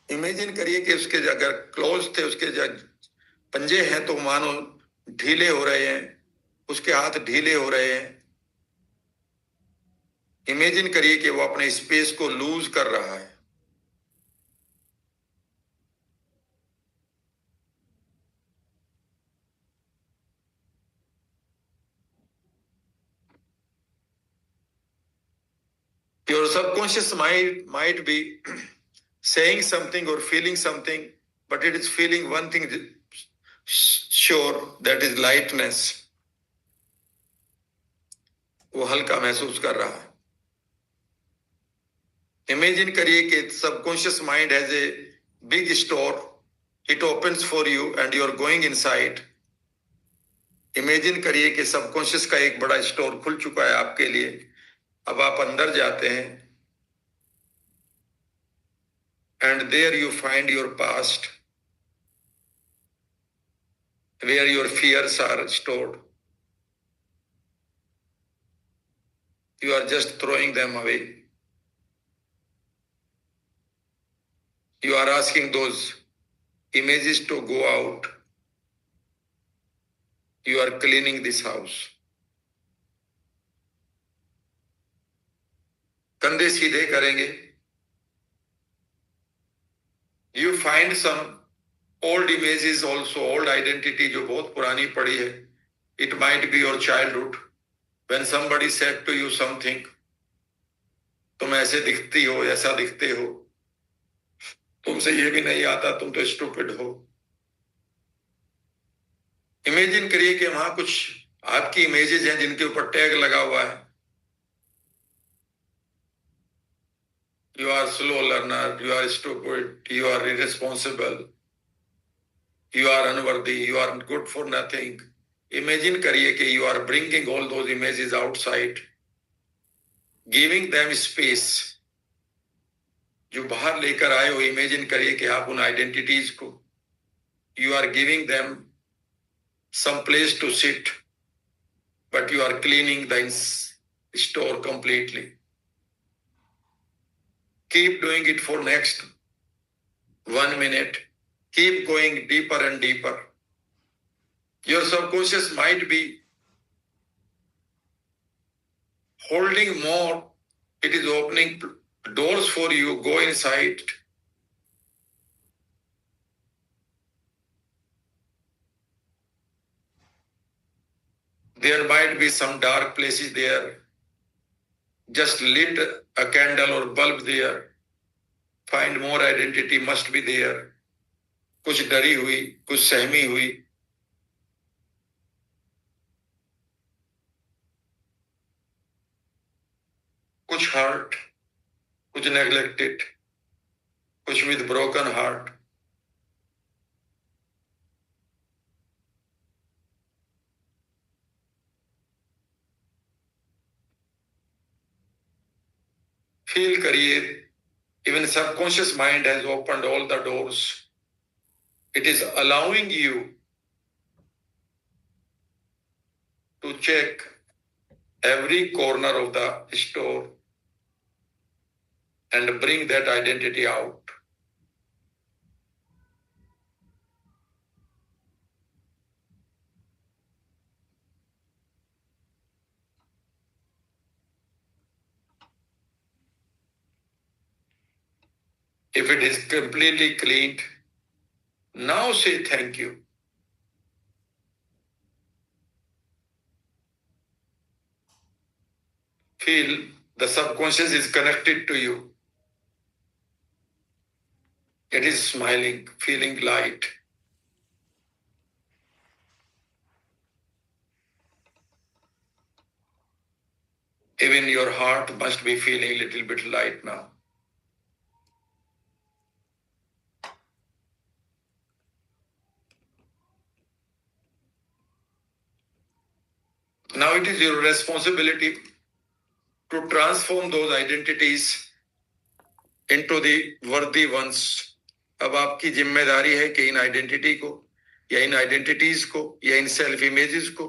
इमेजिन करिए कि उसके अगर क्लोज थे, उसके पंजे हैं तो मानो ढीले हो रहे हैं, उसके हाथ ढीले हो रहे हैं। इमेजिन करिए कि वो अपने स्पेस को लूज कर रहा है। Your subconscious mind might be saying something or feeling something, but it is feeling one thing sure, that is lightness. वो हल्का महसूस कर रहा है। इमेजिन करिए कि subconscious mind has a big store, it opens for you and you are going inside. Imagine करिए कि सबकॉन्शियस का एक बड़ा स्टोर खुल चुका है आपके लिए। अब आप अंदर जाते हैं and there you find your past, where your fears are stored. You are just throwing them away. You are asking those images to go out. You are cleaning this house. कंधे सीधे करेंगे, You find some old images also, old identity जो बहुत पुरानी पड़ी है. It might be your childhood. When somebody said to you something, तुम ऐसे दिखती हो, ऐसा दिखते हो, तुमसे ये भी नहीं आता, तुम तो स्टूपिड हो. इमेजिन करिए कि वहां कुछ आपकी इमेजेस हैं जिनके ऊपर टैग लगा हुआ है. You are slow learner, you are stupid, you are irresponsible, you are unworthy, you are good for nothing. Imagine करिए कि you are bringing all those images outside, giving them space. जो बाहर लेकर आए हो, इमेजिन करिए कि आप उन आइडेंटिटीज को, you are giving them some place to sit, but you are cleaning the store completely. Keep doing it for next 1 minute. Keep going deeper and deeper. Your subconscious might be holding more. It is opening doors for you. Go inside. There might be some dark places there. Just lit a candle or bulb there. Find more identity must be there. कुछ डरी हुई, कुछ सहमी हुई. कुछ hurt, कुछ neglected, कुछ with broken heart. Feel करिए, even subconscious mind has opened all the doors. It is allowing you to check every corner of the store and bring that identity out. If it is completely cleaned, now say thank you. Feel the subconscious is connected to you. It is smiling, feeling light. Even your heart must be feeling a little bit light now. Now it is your responsibility to transform those identities into the worthy ones. अब आपकी जिम्मेदारी है कि इन identity को या इन identities को या in self images को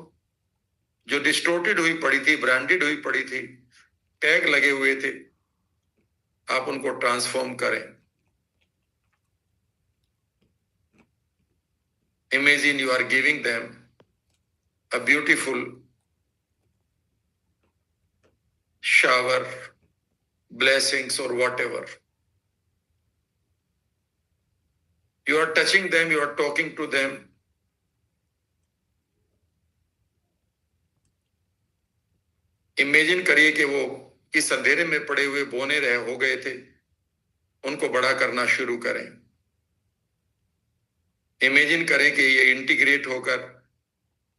जो डिस्टोर्टेड हुई पड़ी थी, ब्रांडेड हुई पड़ी थी, टैग लगे हुए थे, आप उनको ट्रांसफॉर्म करें. Imagine you are giving them a beautiful shower, blessings or whatever. You are touching them, you are talking to them. Imagine करिए कि वो इस अंधेरे में पड़े हुए बोने रहे हो गए थे, उनको बड़ा करना शुरू करें. इमेजिन करें कि ये इंटीग्रेट होकर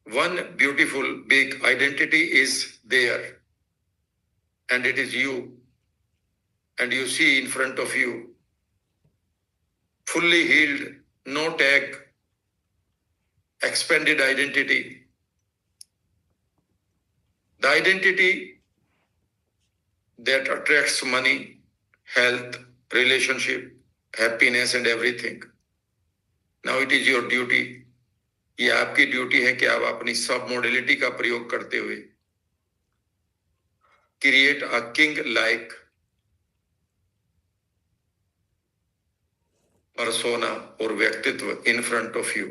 one beautiful big identity is there and it is you, and you see in front of you fully healed, no tag, expanded identity. The identity that attracts money, health, relationship, happiness and everything. Now it is your duty. ये आपकी duty है कि आप अपनी सब modality का प्रयोग करते हुए create a king like persona और व्यक्तित्व इन फ्रंट ऑफ यू.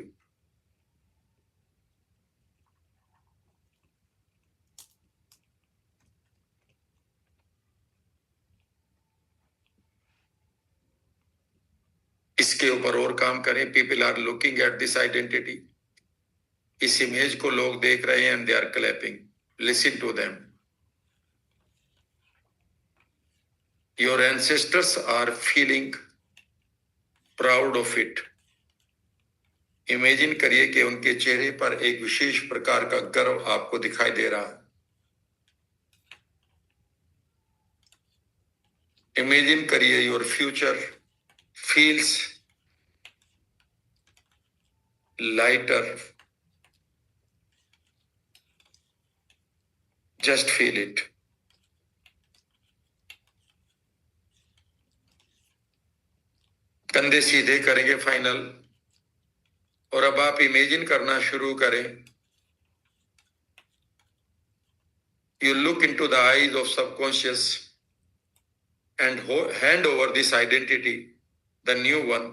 इसके इसके ऊपर और काम करें. People are looking at this identity. इस इमेज को लोग देख रहे हैं and they are clapping. Listen to them. Your ancestors are feeling proud of it. Imagine करिए कि उनके चेहरे पर एक विशेष प्रकार का गर्व आपको दिखाई दे रहा है. इमेजिन करिए your future feels lighter. Just feel it. कंधे सीधे करेंगे फाइनल. और अब आप इमेजिन करना शुरू करें. You look into the eyes of subconscious and hand over this identity, the new one,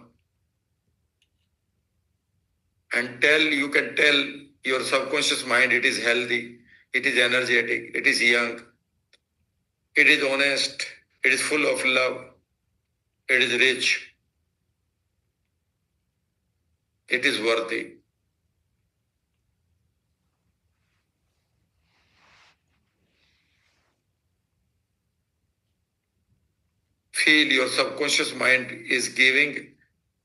and you can tell your subconscious mind it is healthy, it is energetic, it is young, it is honest, it is full of love, it is rich, it is worthy. Feel your subconscious mind is giving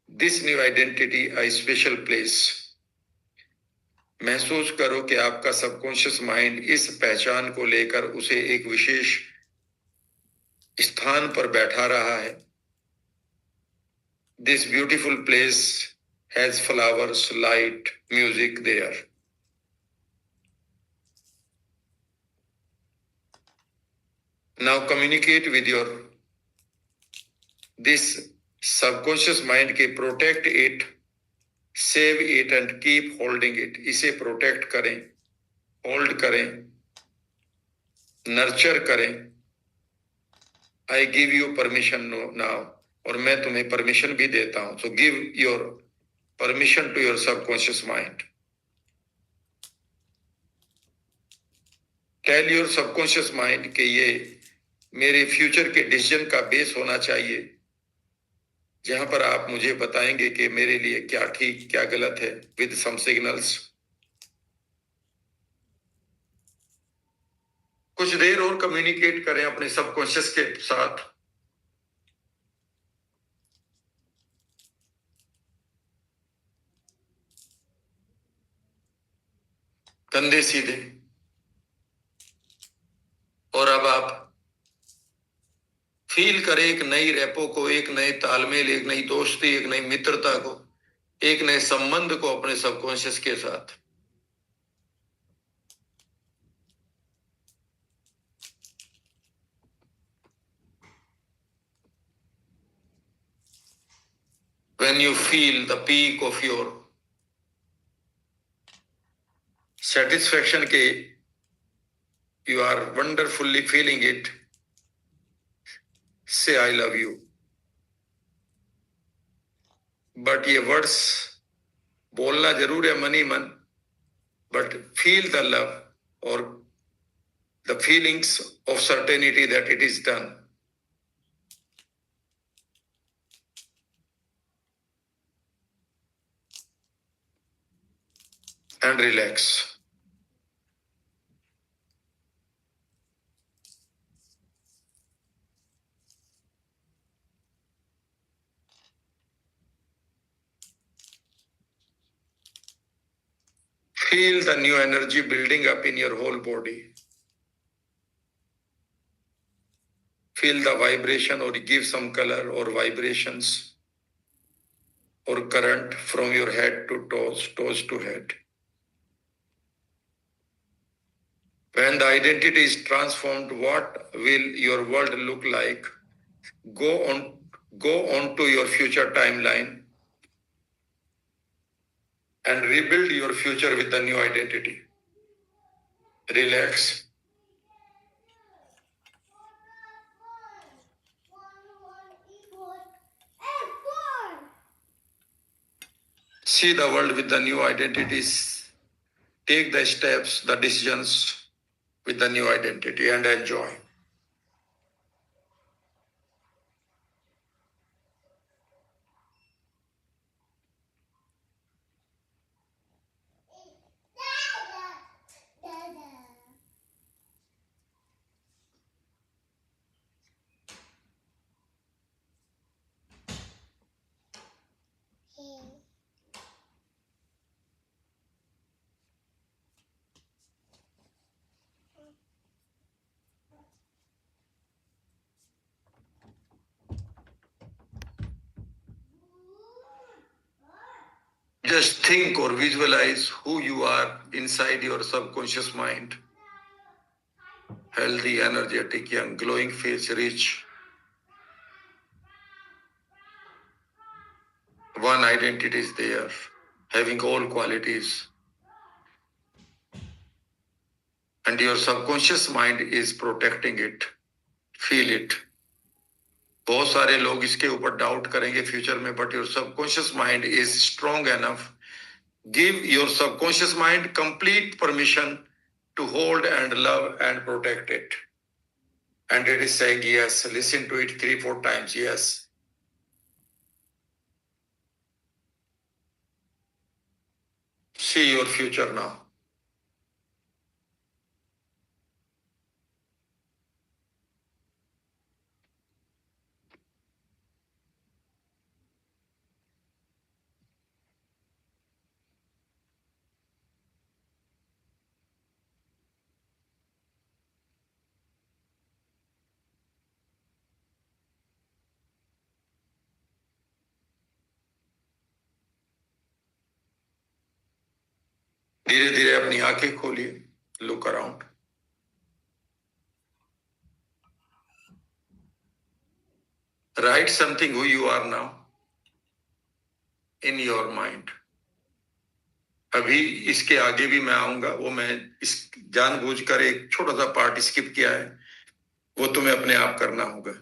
this new identity a special place. महसूस करो कि आपका subconscious mind इस पहचान को लेकर उसे एक विशेष स्थान पर बैठा रहा है. This beautiful place has flowers, light, music there. Now communicate with your this subconscious mind के. Protect it, save it and keep holding it. इसे प्रोटेक्ट करें, होल्ड करें, नर्चर करें. I give you permission now. और मैं तुम्हें permission भी देता हूं. So give your permission to your subconscious mind. Tell your subconscious mind कि ये मेरे फ्यूचर के डिसीजन का बेस होना चाहिए, जहां पर आप मुझे बताएंगे कि मेरे लिए क्या ठीक क्या गलत है, विद सम सिग्नल्स. कुछ देर और कम्युनिकेट करें अपने सबकॉन्शियस के साथ. कंधे सीधे. और अब आप फील करें एक नई रेपो को, एक नए तालमेल, एक नई दोस्ती, एक नई मित्रता को, एक नए संबंध को अपने सबकॉन्शियस के साथ. When you feel the peak of your satisfaction के you are wonderfully feeling it, say I love you. But ये वर्ड्स बोलना जरूर है मन ही मन, but feel the love or the feelings of certainty that it is done. And relax. Feel the new energy building up in your whole body. Feel the vibration or give some color or vibrations or current from your head to toes, toes to head. When the identity is transformed, what will your world look like? Go on to your future timeline and rebuild your future with the new identity. Relax. See the world with the new identities. Take the steps, the decisions with the new identity and enjoy. Just think or visualize who you are inside your subconscious mind. Healthy, energetic, young, glowing face, rich. One identity is there, having all qualities. And your subconscious mind is protecting it. Feel it. बहुत सारे लोग इसके ऊपर doubt करेंगे future में, but your subconscious mind is strong enough. Give your subconscious mind complete permission to hold and love and protect it. And it is saying yes. Listen to it 3-4 times. Yes. See your future now. धीरे धीरे अपनी आंखें खोलिए. Look around. Write something who you are now in your mind. अभी इसके आगे भी मैं आऊंगा, वो मैं इस जानबूझकर एक छोटा सा पार्ट स्किप किया है, वो तुम्हें अपने आप करना होगा.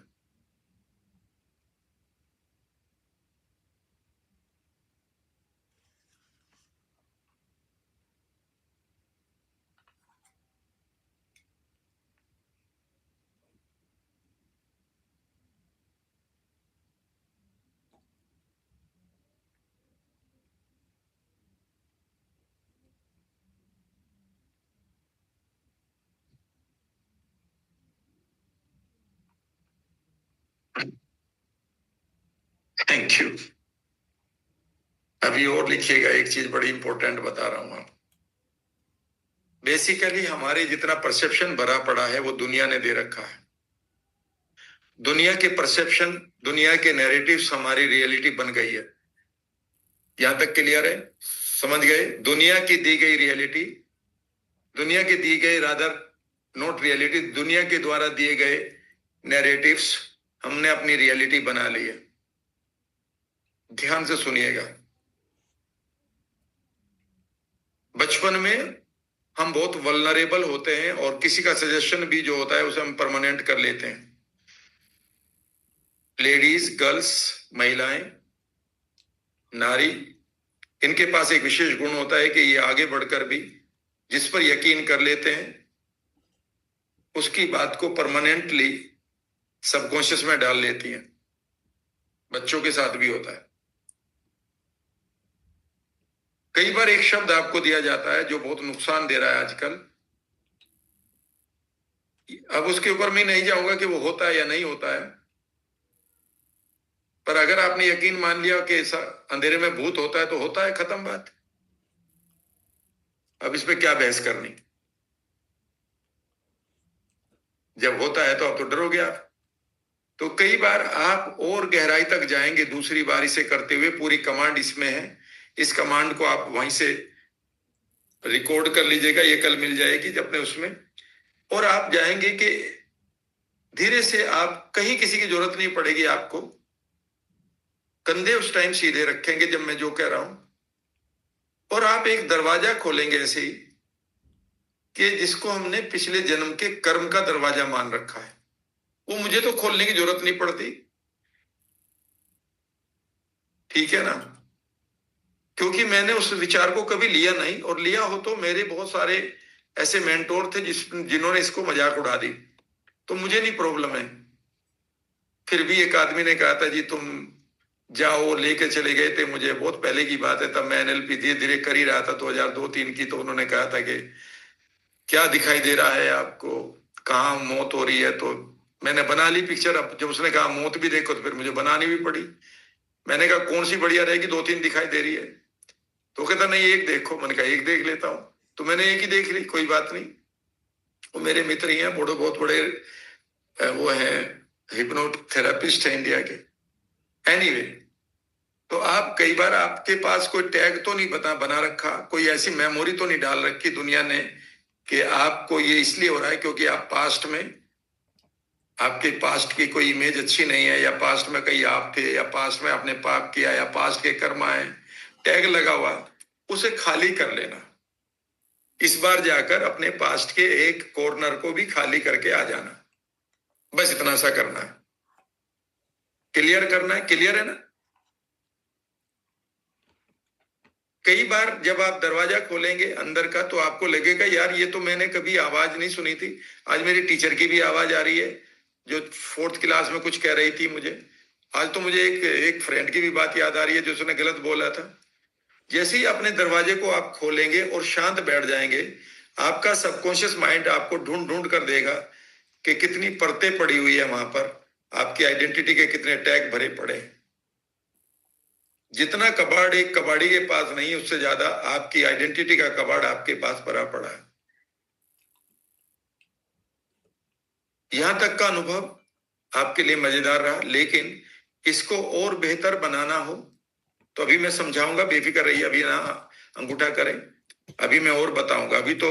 Thank you. अभी और लिखिएगा, एक चीज बड़ी इंपॉर्टेंट बता रहा हूं. बेसिकली हमारे जितना परसेप्शन भरा पड़ा है वो दुनिया ने दे रखा है. दुनिया के परसेप्शन, दुनिया के नैरेटिव्स हमारी रियलिटी बन गई है. यहां तक क्लियर है? समझ गए? दुनिया की दी गई रियलिटी, दुनिया की दी गई रादर नॉट रियलिटी, दुनिया के द्वारा दिए गए नैरेटिव्स हमने अपनी रियलिटी बना ली है. ध्यान से सुनिएगा. बचपन में हम बहुत वल्नरेबल होते हैं और किसी का सजेशन भी जो होता है उसे हम परमानेंट कर लेते हैं. लेडीज, गर्ल्स, महिलाएं, नारी, इनके पास एक विशेष गुण होता है कि ये आगे बढ़कर भी जिस पर यकीन कर लेते हैं उसकी बात को परमानेंटली सबकॉन्शियस में डाल लेती हैं. बच्चों के साथ भी होता है. कई बार एक शब्द आपको दिया जाता है जो बहुत नुकसान दे रहा है आजकल. अब उसके ऊपर मैं नहीं जाऊंगा कि वो होता है या नहीं होता है, पर अगर आपने यकीन मान लिया कि अंधेरे में भूत होता है तो होता है, खत्म बात. अब इस पे क्या बहस करनी. जब होता है तो अब तो डरोगे आप. तो कई बार आप और गहराई तक जाएंगे दूसरी बार इसे करते हुए. पूरी कमांड इसमें है. इस कमांड को आप वहीं से रिकॉर्ड कर लीजिएगा, ये कल मिल जाएगी अपने उसमें. और आप जाएंगे कि धीरे से आप कहीं किसी की जरूरत नहीं पड़ेगी आपको. कंधे उस टाइम सीधे रखेंगे जब मैं जो कह रहा हूं, और आप एक दरवाजा खोलेंगे ऐसे ही कि जिसको हमने पिछले जन्म के कर्म का दरवाजा मान रखा है. वो मुझे तो खोलने की जरूरत नहीं पड़ती. ठीक है ना? क्योंकि मैंने उस विचार को कभी लिया नहीं, और लिया हो तो मेरे बहुत सारे ऐसे मेंटोर थे जिन्होंने इसको मजाक उड़ा दी, तो मुझे नहीं प्रॉब्लम है. फिर भी एक आदमी ने कहा था जी तुम जाओ, लेके चले गए थे मुझे, बहुत पहले की बात है, तब मैं एनएलपी धीरे धीरे कर ही रहा था 2002-3 की. तो उन्होंने कहा था कि क्या दिखाई दे रहा है आपको, कहाँ मौत हो रही है. तो मैंने बना ली पिक्चर. अब जब उसने कहा मौत भी देखो तो फिर मुझे बनानी भी पड़ी. मैंने कहा कौन सी बढ़िया रहेगी, 2-3 दिखाई दे रही है. तो कहता नहीं एक देखो. मैंने कहा एक देख लेता हूं. तो मैंने एक ही देख ली, कोई बात नहीं. वो मेरे मित्र ही हैं, बहुत बड़े वो हैं, हिप्नोथेरापिस्ट है इंडिया के. एनीवे, तो आप कई बार आपके पास कोई टैग तो नहीं बना रखा, कोई ऐसी मेमोरी तो नहीं डाल रखी दुनिया ने कि आपको ये इसलिए हो रहा है क्योंकि आप पास्ट में, आपके पास्ट की कोई इमेज अच्छी नहीं है, या पास्ट में कहीं आप थे, या पास्ट में आपने पाप किया, या पास्ट के कर्म आए, टैग लगा हुआ, उसे खाली कर लेना। इस बार जाकर अपने पास्ट के एक कॉर्नर को भी खाली करके आ जाना, बस इतना सा करना है, क्लियर करना है। क्लियर है ना? कई बार जब आप दरवाजा खोलेंगे अंदर का तो आपको लगेगा यार ये तो मैंने कभी आवाज नहीं सुनी थी, आज मेरी टीचर की भी आवाज आ रही है जो 4th क्लास में कुछ कह रही थी मुझे। आज तो मुझे एक फ्रेंड की भी बात याद आ रही है जो उसने गलत बोला था। जैसे ही अपने दरवाजे को आप खोलेंगे और शांत बैठ जाएंगे, आपका सबकॉन्शियस माइंड आपको ढूंढ ढूंढ कर देगा कि कितनी परतें पड़ी हुई है वहां पर, आपकी आइडेंटिटी के कितने टैग भरे पड़े हैं। जितना कबाड़ एक कबाड़ी के पास नहीं, उससे ज्यादा आपकी आइडेंटिटी का कबाड़ आपके पास भरा पड़ा है। यहां तक का अनुभव आपके लिए मजेदार रहा, लेकिन इसको और बेहतर बनाना हो तो अभी मैं समझाऊंगा, बेफिक्र रहिए, अभी ना अंगूठा करें, अभी मैं और बताऊंगा। अभी तो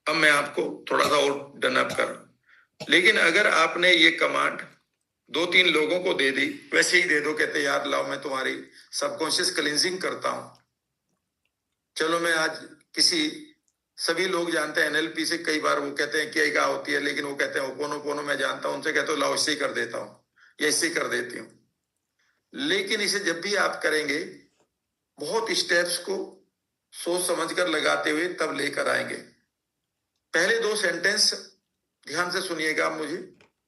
अब मैं आपको थोड़ा सा और डन अप कर, लेकिन अगर आपने ये कमांड 2-3 लोगों को दे दी, वैसे ही दे दो, कहते यार लाओ मैं तुम्हारी सबकॉन्शियस क्लींजिंग करता हूं। चलो मैं आज किसी, सभी लोग जानते हैं एनएलपी से, कई बार वो कहते हैं क्या होती है, लेकिन वो कहते हैं ओपोनोपोनो मैं जानता हूं, उनसे कहते हो लाओ इससे ही कर देता हूं या इससे ही कर देती हूं। लेकिन इसे जब भी आप करेंगे बहुत स्टेप्स को सोच समझकर लगाते हुए तब लेकर आएंगे। पहले 2 सेंटेंस ध्यान से सुनिएगा, मुझे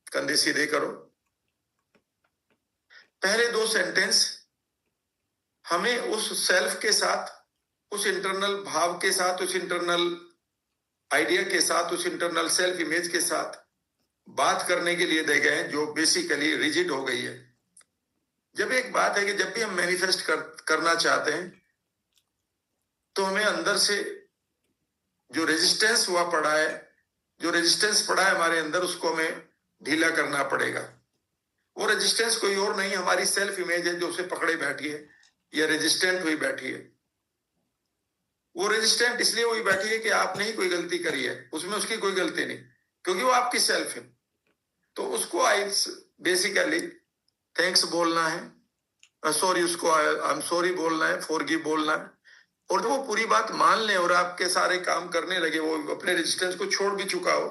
कंधे सीधे करो। पहले 2 सेंटेंस हमें उस सेल्फ के साथ, उस इंटरनल भाव के साथ, उस इंटरनल आइडिया के साथ, उस इंटरनल सेल्फ इमेज के साथ बात करने के लिए दे गए हैं जो बेसिकली रिजिड हो गई है। जब एक बात है कि जब भी हम मैनिफेस्ट करना चाहते हैं तो हमें अंदर से जो रेजिस्टेंस हुआ पड़ा है, जो रेजिस्टेंस पड़ा है हमारे अंदर, उसको हमें ढीला करना पड़ेगा। वो रेजिस्टेंस कोई और नहीं, हमारी सेल्फ इमेज है जो उसे पकड़े बैठी है या रेजिस्टेंट हुई बैठी है। वो रेजिस्टेंट इसलिए हुई बैठी है कि आपने ही कोई गलती करी है, उसमें उसकी कोई गलती नहीं, क्योंकि वो आपकी सेल्फ है। तो उसको बेसिकली थैंक्स बोलना है, सॉरी, उसको आई एम सॉरी बोलना है, फॉरगिव बोलना है। और जब वो पूरी बात मान ले और आपके सारे काम करने लगे, वो अपने रेजिस्टेंस को छोड़ भी चुका हो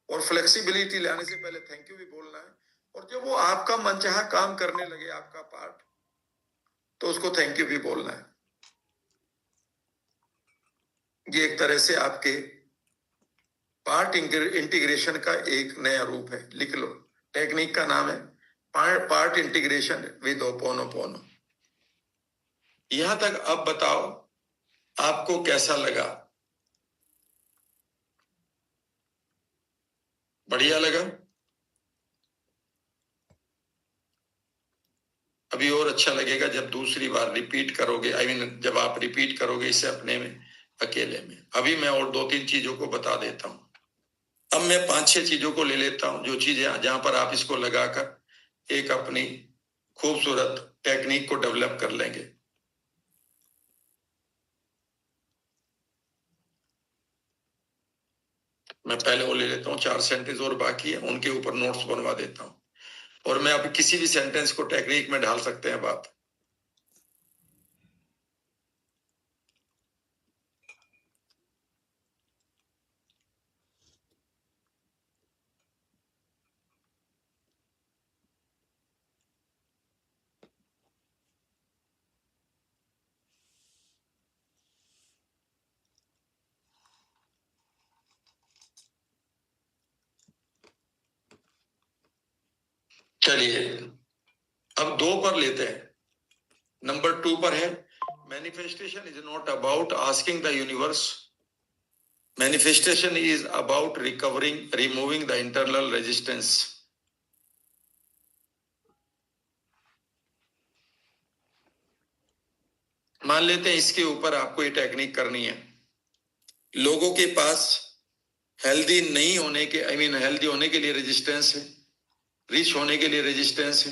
और फ्लेक्सिबिलिटी लाने से पहले थैंक यू भी बोलना है। और जब वो आपका मनचाहा काम करने लगे, आपका पार्ट, तो उसको थैंक यू भी बोलना है। ये एक तरह से आपके पार्ट इंटीग्रेशन का एक नया रूप है। लिख लो, टेक्निक का नाम है पार्ट इंटीग्रेशन विद ओपोनोपोनो। यहां तक अब बताओ आपको कैसा लगा? बढ़िया लगा? अभी और अच्छा लगेगा जब दूसरी बार रिपीट करोगे, आई मीन जब आप रिपीट करोगे इसे अपने में, अकेले में। अभी मैं और 2-3 चीजों को बता देता हूं। अब मैं 5-6 चीजों को ले लेता हूं, जो चीजें जहां पर आप इसको लगाकर एक अपनी खूबसूरत टेक्निक को डेवलप कर लेंगे। मैं पहले वो ले लेता हूँ, 4 सेंटेंस और बाकी है, उनके ऊपर नोट्स बनवा देता हूं, और मैं अब किसी भी सेंटेंस को टेक्निक में ढाल सकते हैं बात। चलिए अब 2 पर लेते हैं। नंबर 2 पर है, manifestation is not about asking the universe, manifestation is about removing the internal resistance. मान लेते हैं इसके ऊपर आपको ये टेक्निक करनी है। लोगों के पास हेल्दी नहीं होने के, आई मीन हेल्दी होने के लिए रेजिस्टेंस है, रिच होने के लिए रेजिस्टेंस है,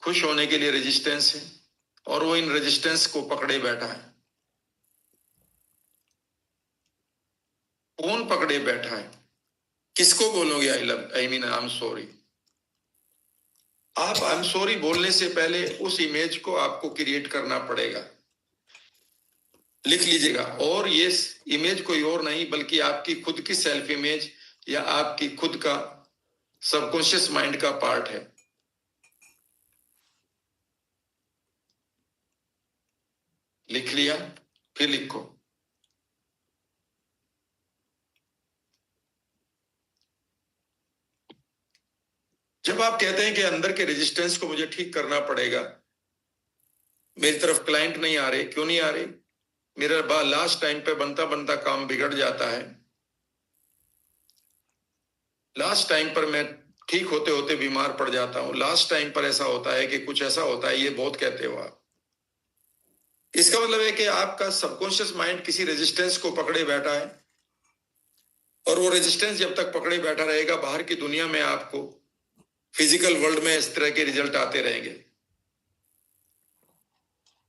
खुश होने के लिए रेजिस्टेंस है, और वो इन रेजिस्टेंस को पकड़े बैठा है। कौन पकड़े बैठा है? किसको बोलोगे I mean I am sorry? आप आई एम सॉरी बोलने से पहले उस इमेज को आपको क्रिएट करना पड़ेगा। लिख लीजिएगा। और ये इमेज कोई और नहीं बल्कि आपकी खुद की सेल्फ इमेज या आपकी खुद का सबकॉन्शियस माइंड का पार्ट है। लिख लिया? फिर लिखो। जब आप कहते हैं कि अंदर के रेजिस्टेंस को मुझे ठीक करना पड़ेगा, मेरी तरफ क्लाइंट नहीं आ रहे, क्यों नहीं आ रहे? मेरा लास्ट टाइम पे बनता बनता काम बिगड़ जाता है। लास्ट टाइम पर मैं ठीक होते होते बीमार पड़ जाता हूं। लास्ट टाइम पर ऐसा होता है कि कुछ ऐसा होता है, ये बहुत कहते हो आप। इसका मतलब है कि आपका सबकॉन्शियस माइंड किसी रेजिस्टेंस को पकड़े बैठा है, और वो रेजिस्टेंस जब तक पकड़े बैठा रहेगा, बाहर की दुनिया में आपको फिजिकल वर्ल्ड में इस तरह के रिजल्ट आते रहेंगे।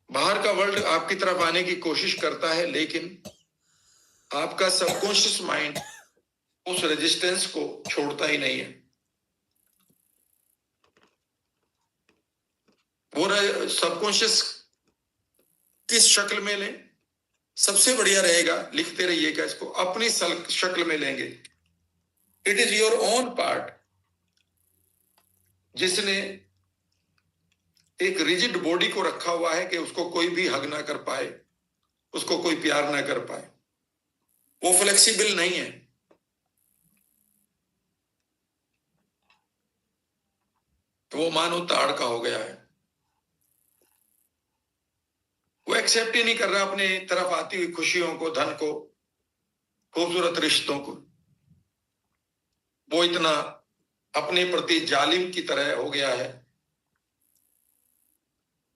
बाहर का वर्ल्ड आपकी तरफ आने की कोशिश करता है, लेकिन आपका सबकॉन्शियस माइंड उस रेजिस्टेंस को छोड़ता ही नहीं है। वो सबकॉन्शियस किस शक्ल में लें? सबसे बढ़िया रहेगा, लिखते रहिएगा इसको, अपनी शक्ल में लेंगे। It is your own part, जिसने एक रिजिड बॉडी को रखा हुआ है कि उसको कोई भी हग ना कर पाए, उसको कोई प्यार ना कर पाए। वो फ्लेक्सिबल नहीं है। तो वो मानो ताड़ का हो गया है। वो एक्सेप्ट ही नहीं कर रहा अपने तरफ आती हुई खुशियों को, धन को, खूबसूरत रिश्तों को। वो इतना अपने प्रति जालिम की तरह हो गया है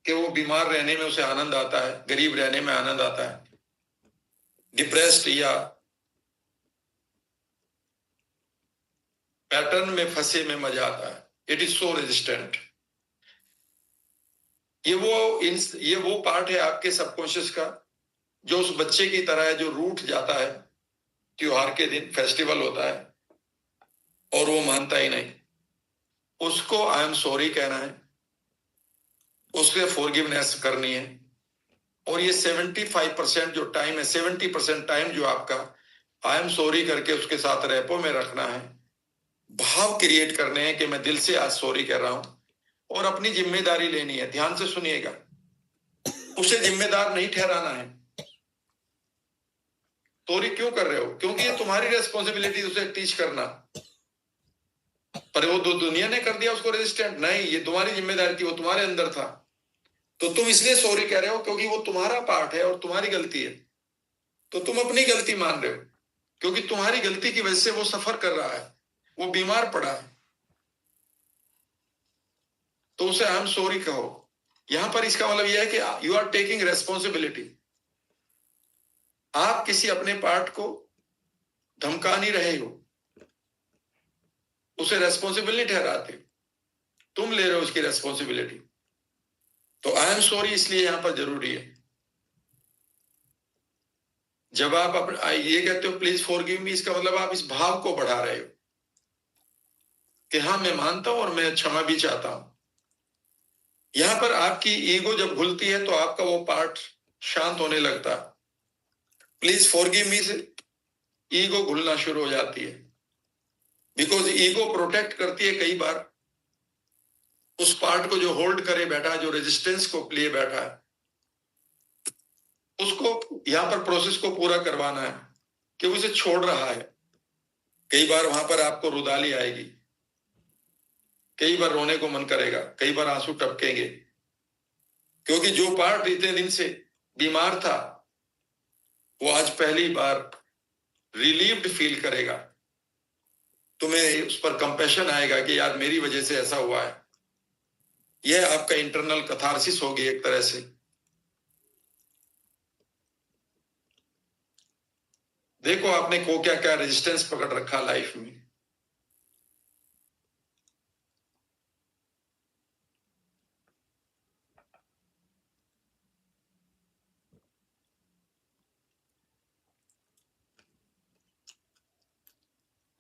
कि वो बीमार रहने में उसे आनंद आता है, गरीब रहने में आनंद आता है, डिप्रेस्ड या पैटर्न में फंसे में मजा आता है। It is so resistant. ये वो पार्ट है आपके सबकॉन्शियस का जो उस बच्चे की तरह है, जो रूठ जाता है त्योहार के दिन, फेस्टिवल होता है, और वो मानता ही नहीं। उसको आई एम सॉरी कहना है, उससे फॉरगिवनेस करनी है। और ये 75% जो टाइम है, 70% टाइम जो आपका आई एम सॉरी करके उसके साथ रेपो में रखना है। भाव क्रिएट करने हैं कि मैं दिल से आज सॉरी कह रहा हूं, और अपनी जिम्मेदारी लेनी है। ध्यान से सुनिएगा, उसे जिम्मेदार नहीं ठहराना है। सॉरी क्यों कर रहे हो? क्योंकि ये तुम्हारी रेस्पॉन्सिबिलिटी उसे टीच करना। पर वो दुनिया ने कर दिया उसको रेजिस्टेंट। नहीं, ये तुम्हारी जिम्मेदारी थी, वो तुम्हारे अंदर था। तो तुम इसलिए सॉरी कह रहे हो क्योंकि वो तुम्हारा पार्ट है और तुम्हारी गलती है। तो तुम अपनी गलती मान रहे हो, क्योंकि तुम्हारी गलती की वजह से वो सफर कर रहा है, वो बीमार पड़ा है। तो उसे आई एम सॉरी कहो। यहां पर इसका मतलब यह है कि यू आर टेकिंग रेस्पॉन्सिबिलिटी। आप किसी अपने पार्ट को धमका नहीं रहे हो, उसे रेस्पॉन्सिबल नहीं ठहराते, तुम ले रहे हो उसकी रेस्पॉन्सिबिलिटी। तो आई एम सॉरी इसलिए यहां पर जरूरी है। जब आप ये कहते हो प्लीज फॉरगिव मी, इसका मतलब आप इस भाव को बढ़ा रहे हो कि हाँ मैं मानता हूं और मैं क्षमा भी चाहता हूं। यहां पर आपकी ईगो जब घुलती है तो आपका वो पार्ट शांत होने लगता है। प्लीज फॉरगिव मी से ईगो घुलना शुरू हो जाती है, बिकॉज ईगो प्रोटेक्ट करती है कई बार उस पार्ट को जो होल्ड करे बैठा है, जो रेजिस्टेंस को लिए बैठा है। उसको यहां पर प्रोसेस को पूरा करवाना है कि उसे छोड़ रहा है। कई बार वहां पर आपको रुदाली आएगी, कई बार रोने को मन करेगा, कई बार आंसू टपकेंगे, क्योंकि जो पार्ट इतने दिन से बीमार था वो आज पहली बार रिलीव्ड फील करेगा। तुम्हें उस पर कंपैशन आएगा कि यार मेरी वजह से ऐसा हुआ है। यह आपका इंटरनल कथारसिस होगी एक तरह से। देखो आपने को क्या क्या रेजिस्टेंस पकड़ रखा लाइफ में।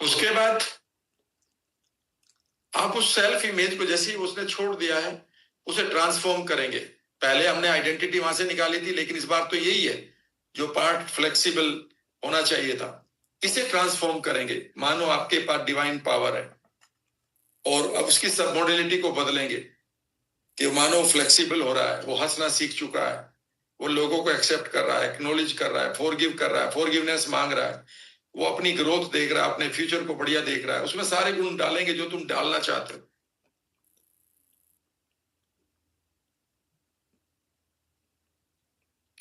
उसके बाद आप उस सेल्फ इमेज को जैसे ही उसने छोड़ दिया है उसे ट्रांसफॉर्म करेंगे। पहले हमने आइडेंटिटी वहां से निकाली थी, लेकिन इस बार तो यही है जो पार्ट फ्लेक्सिबल होना चाहिए था, इसे ट्रांसफॉर्म करेंगे। मानो आपके पास डिवाइन पावर है और अब उसकी सब मॉडलिटी को बदलेंगे कि मानो फ्लेक्सिबल हो रहा है, वो हंसना सीख चुका है, वो लोगों को एक्सेप्ट कर रहा है, एक्नोलेज कर रहा है, फॉरगिव कर रहा है, फॉरगिवनेस मांग रहा है, वो अपनी ग्रोथ देख रहा है, अपने फ्यूचर को बढ़िया देख रहा है। उसमें सारे गुण डालेंगे जो तुम डालना चाहते हो।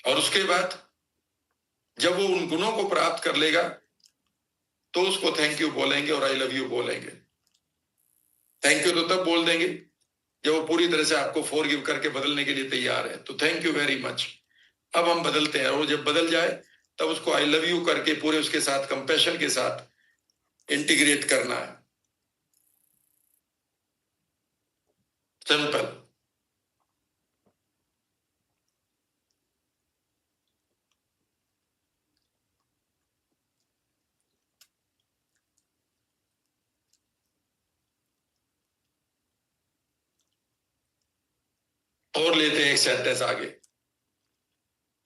और उसके बाद जब वो उन गुणों को प्राप्त कर लेगा तो उसको थैंक यू बोलेंगे और आई लव यू बोलेंगे। थैंक यू तो तब बोल देंगे जब वो पूरी तरह से आपको फॉरगिव करके बदलने के लिए तैयार है, तो थैंक यू वेरी मच। अब हम बदलते हैं, और वो जब बदल जाए तब उसको आई लव यू करके पूरे उसके साथ कंपैशन के साथ इंटीग्रेट करना है। सिंपल। और लेते हैं एक सेंटेंस आगे,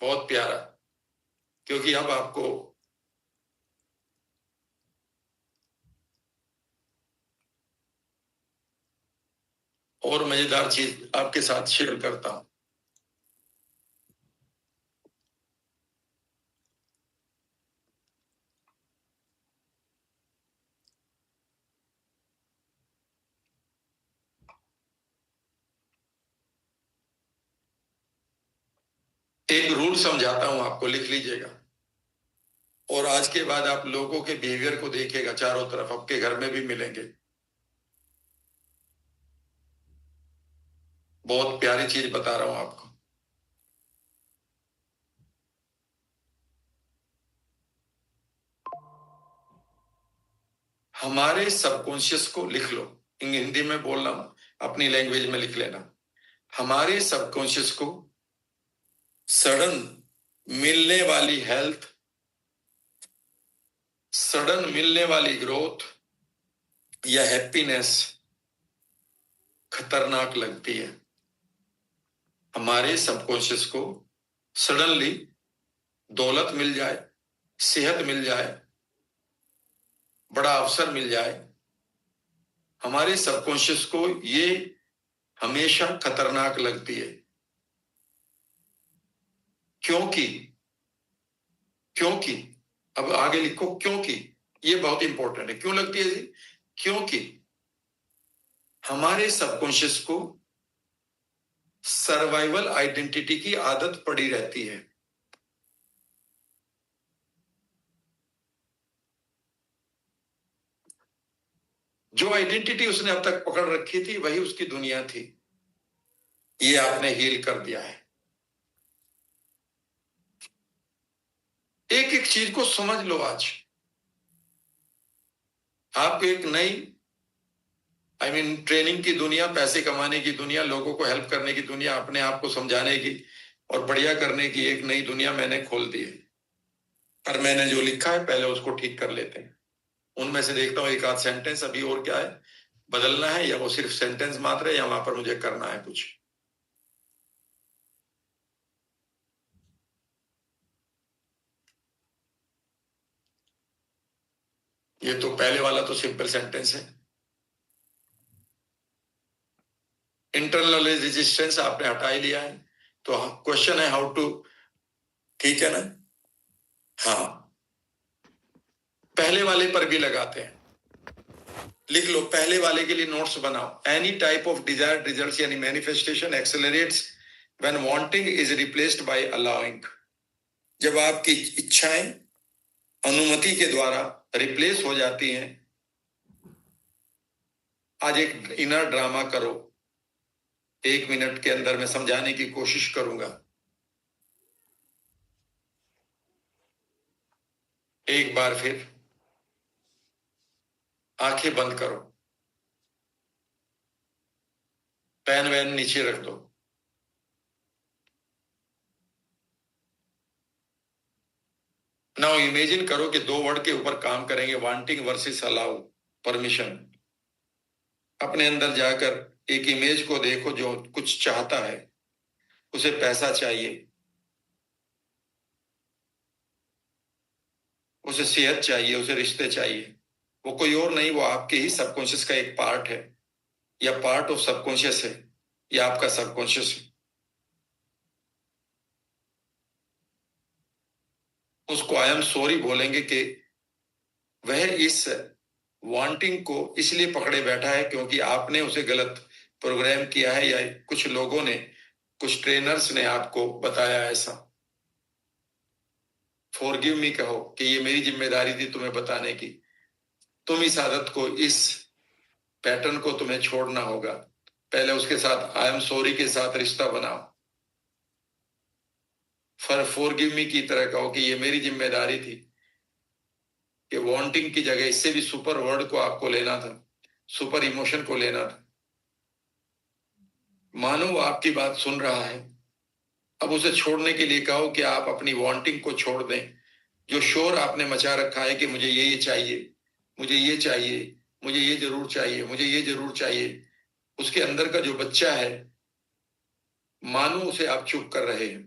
बहुत प्यारा, क्योंकि अब आपको और मजेदार चीज आपके साथ शेयर करता हूं। एक रूल समझाता हूं आपको, लिख लीजिएगा। और आज के बाद आप लोगों के बिहेवियर को देखिएगा, चारों तरफ आपके घर में भी मिलेंगे। बहुत प्यारी चीज बता रहा हूं आपको। हमारे सबकॉन्शियस को लिख लो, हिंदी में बोल रहा हूं, अपनी लैंग्वेज में लिख लेना। हमारे सबकॉन्शियस को सडन मिलने वाली हेल्थ, सडन मिलने वाली ग्रोथ या हैप्पीनेस खतरनाक लगती है। हमारे सबकॉन्शियस को सडनली दौलत मिल जाए, सेहत मिल जाए, बड़ा अवसर मिल जाए, हमारे सबकॉन्शियस को ये हमेशा खतरनाक लगती है। क्योंकि क्योंकि अब आगे लिखो, क्योंकि ये बहुत इंपॉर्टेंट है। क्यों लगती है जी? क्योंकि हमारे सबकॉन्शियस को सर्वाइवल आइडेंटिटी की आदत पड़ी रहती है। जो आइडेंटिटी उसने अब तक पकड़ रखी थी वही उसकी दुनिया थी। ये आपने हील कर दिया है। एक एक चीज को समझ लो। आज आपको एक नई ट्रेनिंग की दुनिया, पैसे कमाने की दुनिया, लोगों को हेल्प करने की दुनिया, अपने आप को समझाने की और बढ़िया करने की एक नई दुनिया मैंने खोल दी है। पर मैंने जो लिखा है पहले उसको ठीक कर लेते हैं। उनमें से देखता हूँ एक आध सेंटेंस अभी और क्या है, बदलना है, या वो सिर्फ सेंटेंस मात्र है, या वहां पर मुझे करना है कुछ। ये तो पहले वाला तो सिंपल सेंटेंस है। इंटरनल रेजिस्टेंस आपने हटा ही लिया है, तो क्वेश्चन है हाउ टू, ठीक है ना? हाँ, पहले वाले पर भी लगाते हैं। लिख लो, पहले वाले के लिए नोट्स बनाओ। Any type of desired results यानी manifestation accelerates when wanting is replaced by allowing. जब आपकी इच्छाएं अनुमति के द्वारा रिप्लेस हो जाती हैं। आज एक इनर ड्रामा करो, 1 मिनट के अंदर मैं समझाने की कोशिश करूंगा। एक बार फिर आंखें बंद करो, पेन वैन नीचे रख दो, नाउ इमेजिन करो कि 2 वर्ड के ऊपर काम करेंगे, वांटिंग वर्सेस अलाउ, परमिशन। अपने अंदर जाकर एक इमेज को देखो जो कुछ चाहता है, उसे पैसा चाहिए, उसे सेहत चाहिए, उसे रिश्ते चाहिए। वो कोई और नहीं, वो आपके ही सबकॉन्शियस का एक पार्ट है, या पार्ट ऑफ सबकॉन्शियस है, या आपका सबकॉन्शियस है। उसको आई एम सॉरी बोलेंगे कि वह इस वांटिंग को इसलिए पकड़े बैठा है क्योंकि आपने उसे गलत प्रोग्राम किया है, या कुछ लोगों ने, कुछ ट्रेनर्स ने आपको बताया ऐसा। फॉरगिव मी कहो कि ये मेरी जिम्मेदारी थी तुम्हें बताने की। तुम इस आदत को, इस पैटर्न को तुम्हें छोड़ना होगा। पहले उसके साथ आई एम सॉरी के साथ रिश्ता बनाओ। फॉरगिव मी की तरह कहो कि ये मेरी जिम्मेदारी थी, कि वांटिंग की जगह इससे भी सुपर वर्ड को आपको लेना था, सुपर इमोशन को लेना था। मानो वो आपकी बात सुन रहा है। अब उसे छोड़ने के लिए कहो कि आप अपनी वांटिंग को छोड़ दें, जो शोर आपने मचा रखा है कि मुझे ये चाहिए, मुझे ये चाहिए, मुझे ये जरूर चाहिए, मुझे ये जरूर चाहिए। उसके अंदर का जो बच्चा है, मानो उसे आप चुप कर रहे हैं।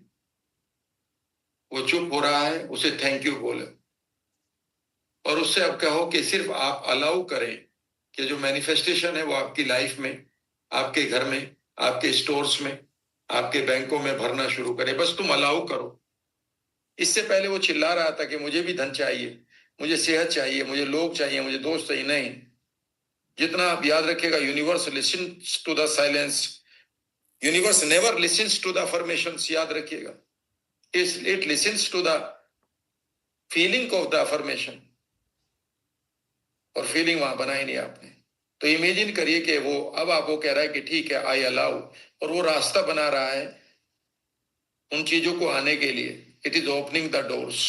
वो चुप हो रहा है, उसे थैंक यू बोले, और उससे अब कहो कि सिर्फ आप अलाउ करें कि जो मैनिफेस्टेशन है वो आपकी लाइफ में, आपके घर में, आपके स्टोर्स में, आपके बैंकों में भरना शुरू करे। बस तुम अलाउ करो। इससे पहले वो चिल्ला रहा था कि मुझे भी धन चाहिए, मुझे सेहत चाहिए, मुझे लोग चाहिए, मुझे दोस्त चाहिए। नहीं, जितना आप याद रखिएगा, universe listens to the silence, universe never listens to the affirmations. याद रखिएगा, it listens to the feeling of the affirmation, और फीलिंग वहां बनाई नहीं आपने। तो इमेजिन करिए कि वो अब आपको कह रहा है कि ठीक है, आई अलाउ, और वो रास्ता बना रहा है उन चीजों को आने के लिए। It is opening the doors.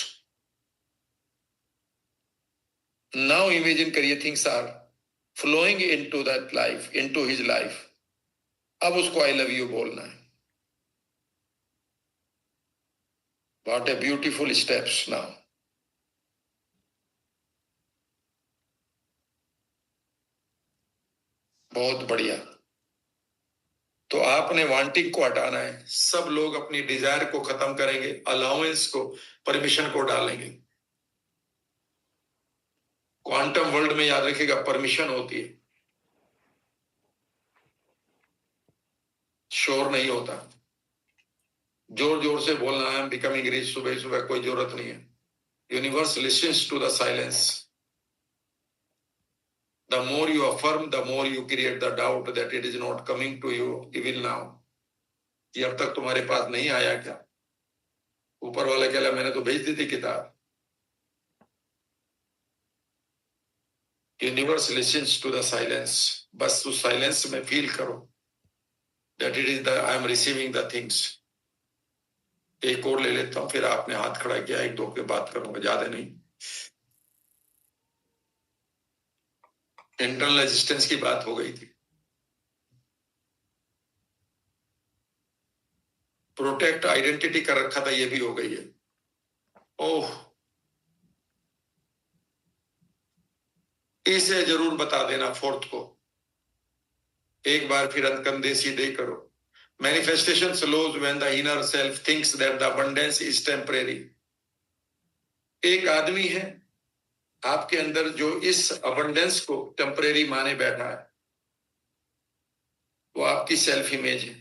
Now imagine करिए things are flowing into that life, into his life. अब उसको आई लव यू बोलना है। What a beautiful steps now. बहुत बढ़िया। तो आपने वांटिंग को हटाना है। सब लोग अपनी डिजायर को खत्म करेंगे, अलाउंस को, परमिशन को डालेंगे। क्वांटम वर्ल्ड में याद रखिएगा, परमिशन होती है, शोर नहीं होता। जोर जोर से बोलना है बिकमिंग रिच सुबह सुबह, कोई जरूरत नहीं है। Universe listens to the silence. The more you affirm, the more you create the doubt that it is not coming to you even now. ये अब तक तुम्हारे पास नहीं आया क्या? ऊपर वाला कह रहा मैंने तो भेज दी थी किताब। Universe listens to the silence. बस उस साइलेंस में फील करो that it is the I am receiving the things. एक और ले लेता हूं, फिर आपने हाथ खड़ा किया, एक दो के बात करूंगा, ज्यादा नहीं। इंटरनल रेजिस्टेंस की बात हो गई थी। प्रोटेक्ट आइडेंटिटी कर रखा था, ये भी हो गई है। ओह, इसे जरूर बता देना फोर्थ को। एक बार फिर कंधे सीधे करो। Manifestation slows when the inner self thinks that the abundance is temporary. एक आदमी है आपके अंदर जो इस अबंडेंस को टेम्परेरी माने बैठा है, वो आपकी सेल्फ इमेज है।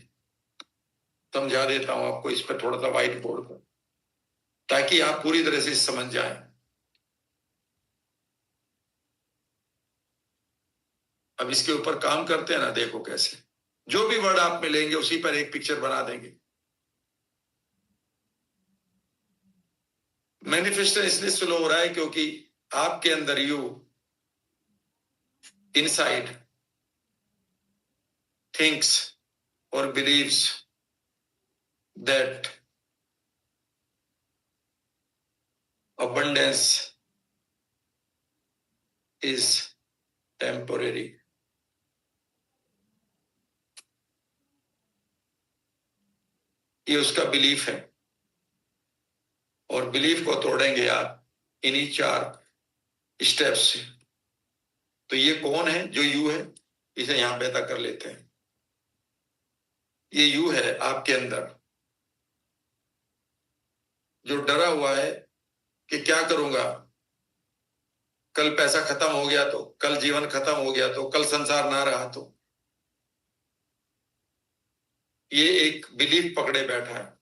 समझा देता हूं आपको इस पर थोड़ा सा व्हाइट बोर्ड पर, ताकि आप पूरी तरह से समझ जाएं। अब इसके ऊपर काम करते हैं ना, देखो कैसे जो भी वर्ड आप में लेंगे उसी पर एक पिक्चर बना देंगे। मैनिफेस्टेशन इसलिए स्लो हो रहा है क्योंकि आपके अंदर यू इनसाइड थिंक्स और believes that abundance is temporary. ये उसका बिलीफ है, और बिलीफ को तोड़ेंगे आप इन्हीं 4 स्टेप्स से। तो ये कौन है जो यू है, इसे यहां पैदा कर लेते हैं। ये यू है आपके अंदर, जो डरा हुआ है कि क्या करूंगा, कल पैसा खत्म हो गया तो, कल जीवन खत्म हो गया तो, कल संसार ना रहा तो। ये एक बिलीफ पकड़े बैठा है।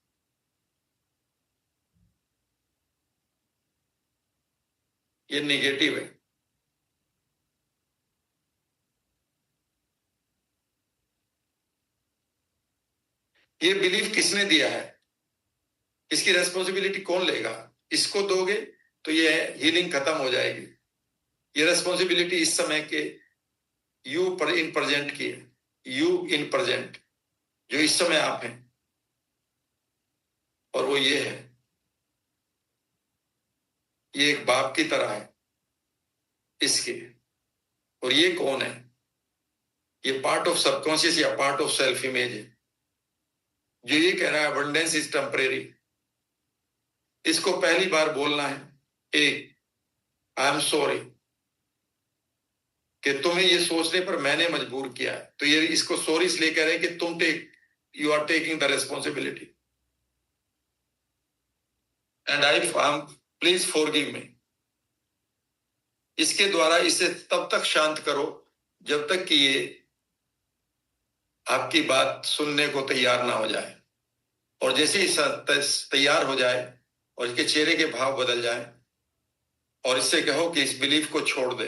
ये निगेटिव है। ये बिलीफ किसने दिया है, इसकी रेस्पॉन्सिबिलिटी कौन लेगा? इसको दोगे तो ये हीलिंग खत्म हो जाएगी। ये रेस्पॉन्सिबिलिटी इस समय के यू पर इन प्रेजेंट की है। यू इन प्रेजेंट, जो इस समय आप हैं, और वो ये है। ये एक बाप की तरह है इसके। और ये कौन है? ये पार्ट ऑफ सबकॉन्शियस या पार्ट ऑफ सेल्फ इमेज है, जो ये कह रहा है अबंडेंस इज टेम्परेरी। इसको पहली बार बोलना है, एक, आई एम सॉरी, कि तुम्हें ये सोचने पर मैंने मजबूर किया है। तो ये इसको सॉरी इसलिए कह रहे हैं कि तुम you are taking the responsibility, and I am, please forgive me. इसके द्वारा इसे तब तक शांत करो जब तक कि ये आपकी बात सुनने को तैयार ना हो जाए। और जैसे ही तैयार हो जाए और इसके चेहरे के भाव बदल जाए, और इससे कहो कि इस बिलीफ को छोड़ दे।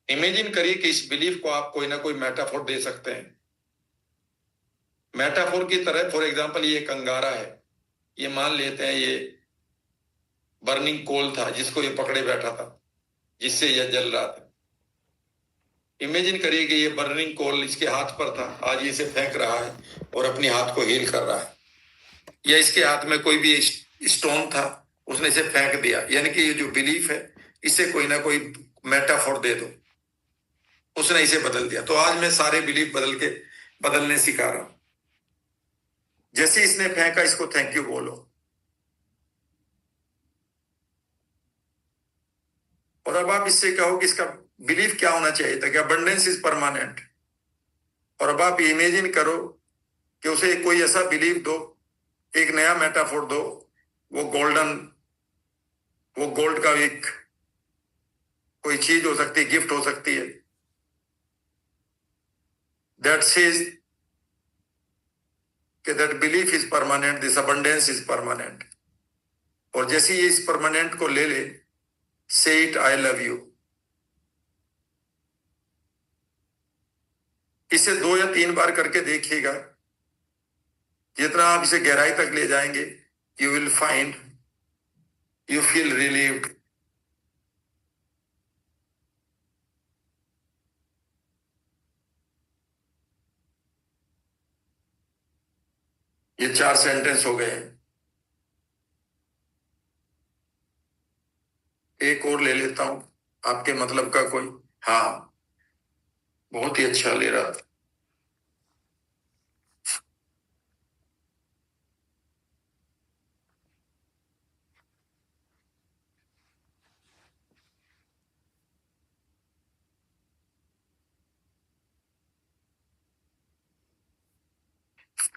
इमेजिन करिए कि इस बिलीफ को आप कोई ना कोई मेटाफोर दे सकते हैं। मेटाफोर की तरह, फॉर एग्जांपल, ये एक अंगारा है। ये मान लेते हैं ये बर्निंग कोल था जिसको ये पकड़े बैठा था, जिससे यह जल रहा था। इमेजिन करिए कि ये बर्निंग कोल इसके हाथ पर था, आज ये इसे फेंक रहा है और अपने हाथ को हील कर रहा है। या इसके हाथ में कोई भी स्टोन था, उसने इसे फेंक दिया। यानी कि ये जो बिलीफ है, इसे कोई ना कोई मेटाफोर दे दो, उसने इसे बदल दिया। तो आज मैं सारे बिलीफ बदलने सिखा रहा हूं। जैसे इसने फेंका, इसको थैंक यू बोलो। और अब आप इससे कहो कि इसका बिलीफ क्या होना चाहिए था कि अबंडेंस इज परमानेंट। और अब आप इमेजिन करो कि उसे कोई ऐसा बिलीफ दो, एक नया मेटाफोर दो, वो गोल्डन, वो गोल्ड का एक कोई चीज हो सकती है, गिफ्ट हो सकती है, दैट सेज कि that belief is permanent, this abundance is permanent. और जैसे ये इस परमानेंट को ले ले, से इट आई लव यू। इसे 2 या 3 बार करके देखिएगा। जितना आप इसे गहराई तक ले जाएंगे, you will find you feel relieved. ये 4 सेंटेंस हो गए। एक और ले लेता हूं, आपके मतलब का कोई। हाँ, बहुत ही अच्छा ले रहा था।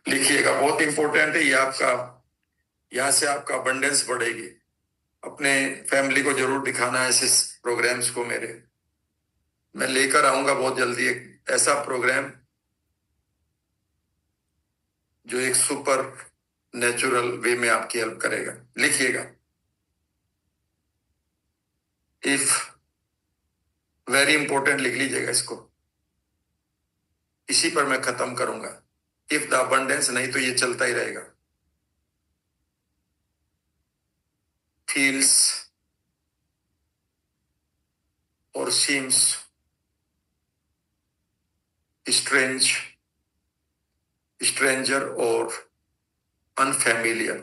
लिखिएगा, बहुत इंपॉर्टेंट है ये आपका। यहां से आपका अबंडेंस बढ़ेगी। अपने फैमिली को जरूर दिखाना है ऐसे प्रोग्राम्स को मेरे। मैं लेकर आऊंगा बहुत जल्दी एक ऐसा प्रोग्राम जो एक सुपर नेचुरल वे में आपकी हेल्प करेगा। लिखिएगा, इफ, वेरी इंपॉर्टेंट, लिख लीजिएगा इसको। इसी पर मैं खत्म करूंगा। इफ द अबंडेंस, नहीं तो ये चलता ही रहेगा। फील्स और सीम्स स्ट्रेंज, स्ट्रेंजर और unfamiliar,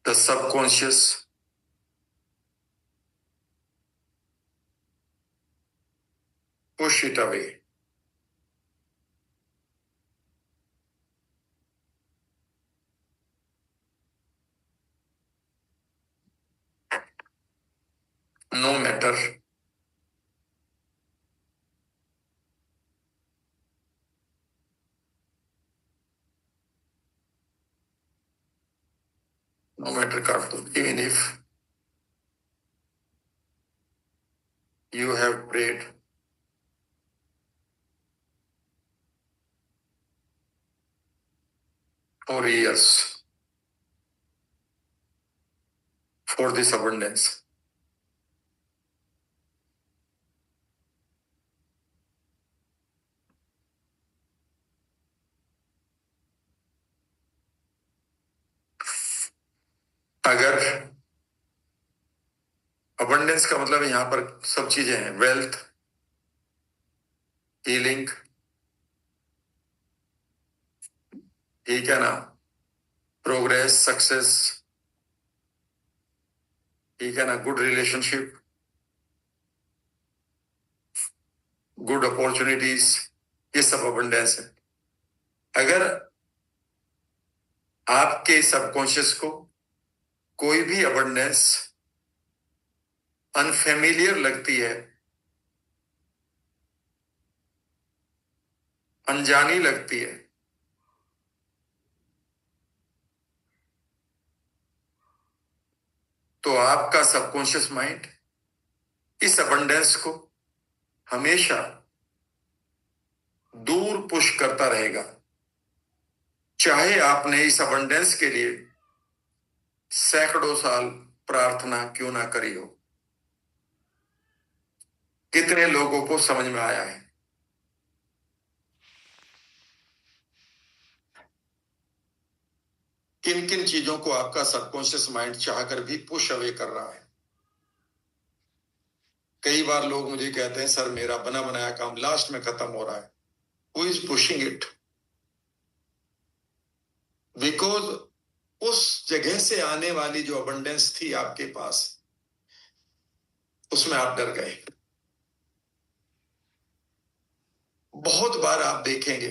the subconscious push it away. No matter काट दो, even if you have prayed for years for this abundance, अगर अबंडेंस का मतलब यहां पर सब चीजें हैं, वेल्थ, हीलिंग, ठीक है ना, प्रोग्रेस, सक्सेस, ठीक है ना, गुड रिलेशनशिप, गुड अपॉर्चुनिटीज, ये सब अबंडेंस है। अगर आपके सबकॉन्शियस को कोई भी अबंडेंस अनफेमिलियर लगती है, अनजानी लगती है, तो आपका सबकॉन्शियस माइंड इस अबंडेंस को हमेशा दूर पुश करता रहेगा, चाहे आपने इस अबंडेंस के लिए सैकड़ों साल प्रार्थना क्यों ना करी हो। कितने लोगों को समझ में आया है? किन किन चीजों को आपका सबकॉन्शियस माइंड चाहकर भी पुश अवे कर रहा है। कई बार लोग मुझे कहते हैं, सर मेरा बना बनाया काम लास्ट में खत्म हो रहा है। Who is pushing it? Because उस जगह से आने वाली जो अबंडेंस थी आपके पास, उसमें आप डर गए। बहुत बार आप देखेंगे,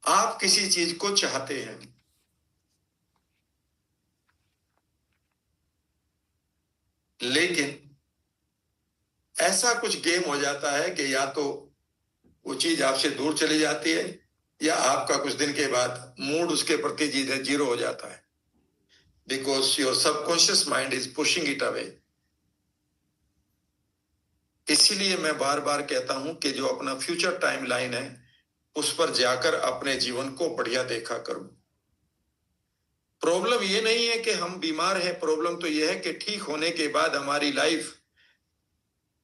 आप किसी चीज को चाहते हैं, लेकिन ऐसा कुछ गेम हो जाता है कि या तो वो चीज आपसे दूर चली जाती है, या आपका कुछ दिन के बाद मूड उसके प्रति जीरो हो जाता है, because your subconscious mind is pushing it away. इसीलिए मैं बार बार कहता हूं कि जो अपना फ्यूचर टाइम लाइन है, उस पर जाकर अपने जीवन को बढ़िया देखा करो। प्रॉब्लम ये नहीं है कि हम बीमार हैं, प्रॉब्लम तो ये है कि ठीक होने के बाद हमारी लाइफ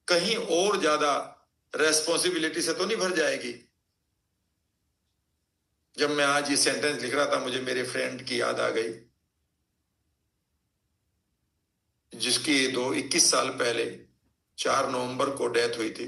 कहीं और ज्यादा रेस्पॉन्सिबिलिटी से तो नहीं भर जाएगी। जब मैं आज ये सेंटेंस लिख रहा था, मुझे मेरे फ्रेंड की याद आ गई, जिसकी 21 साल पहले 4 नवंबर को डेथ हुई थी।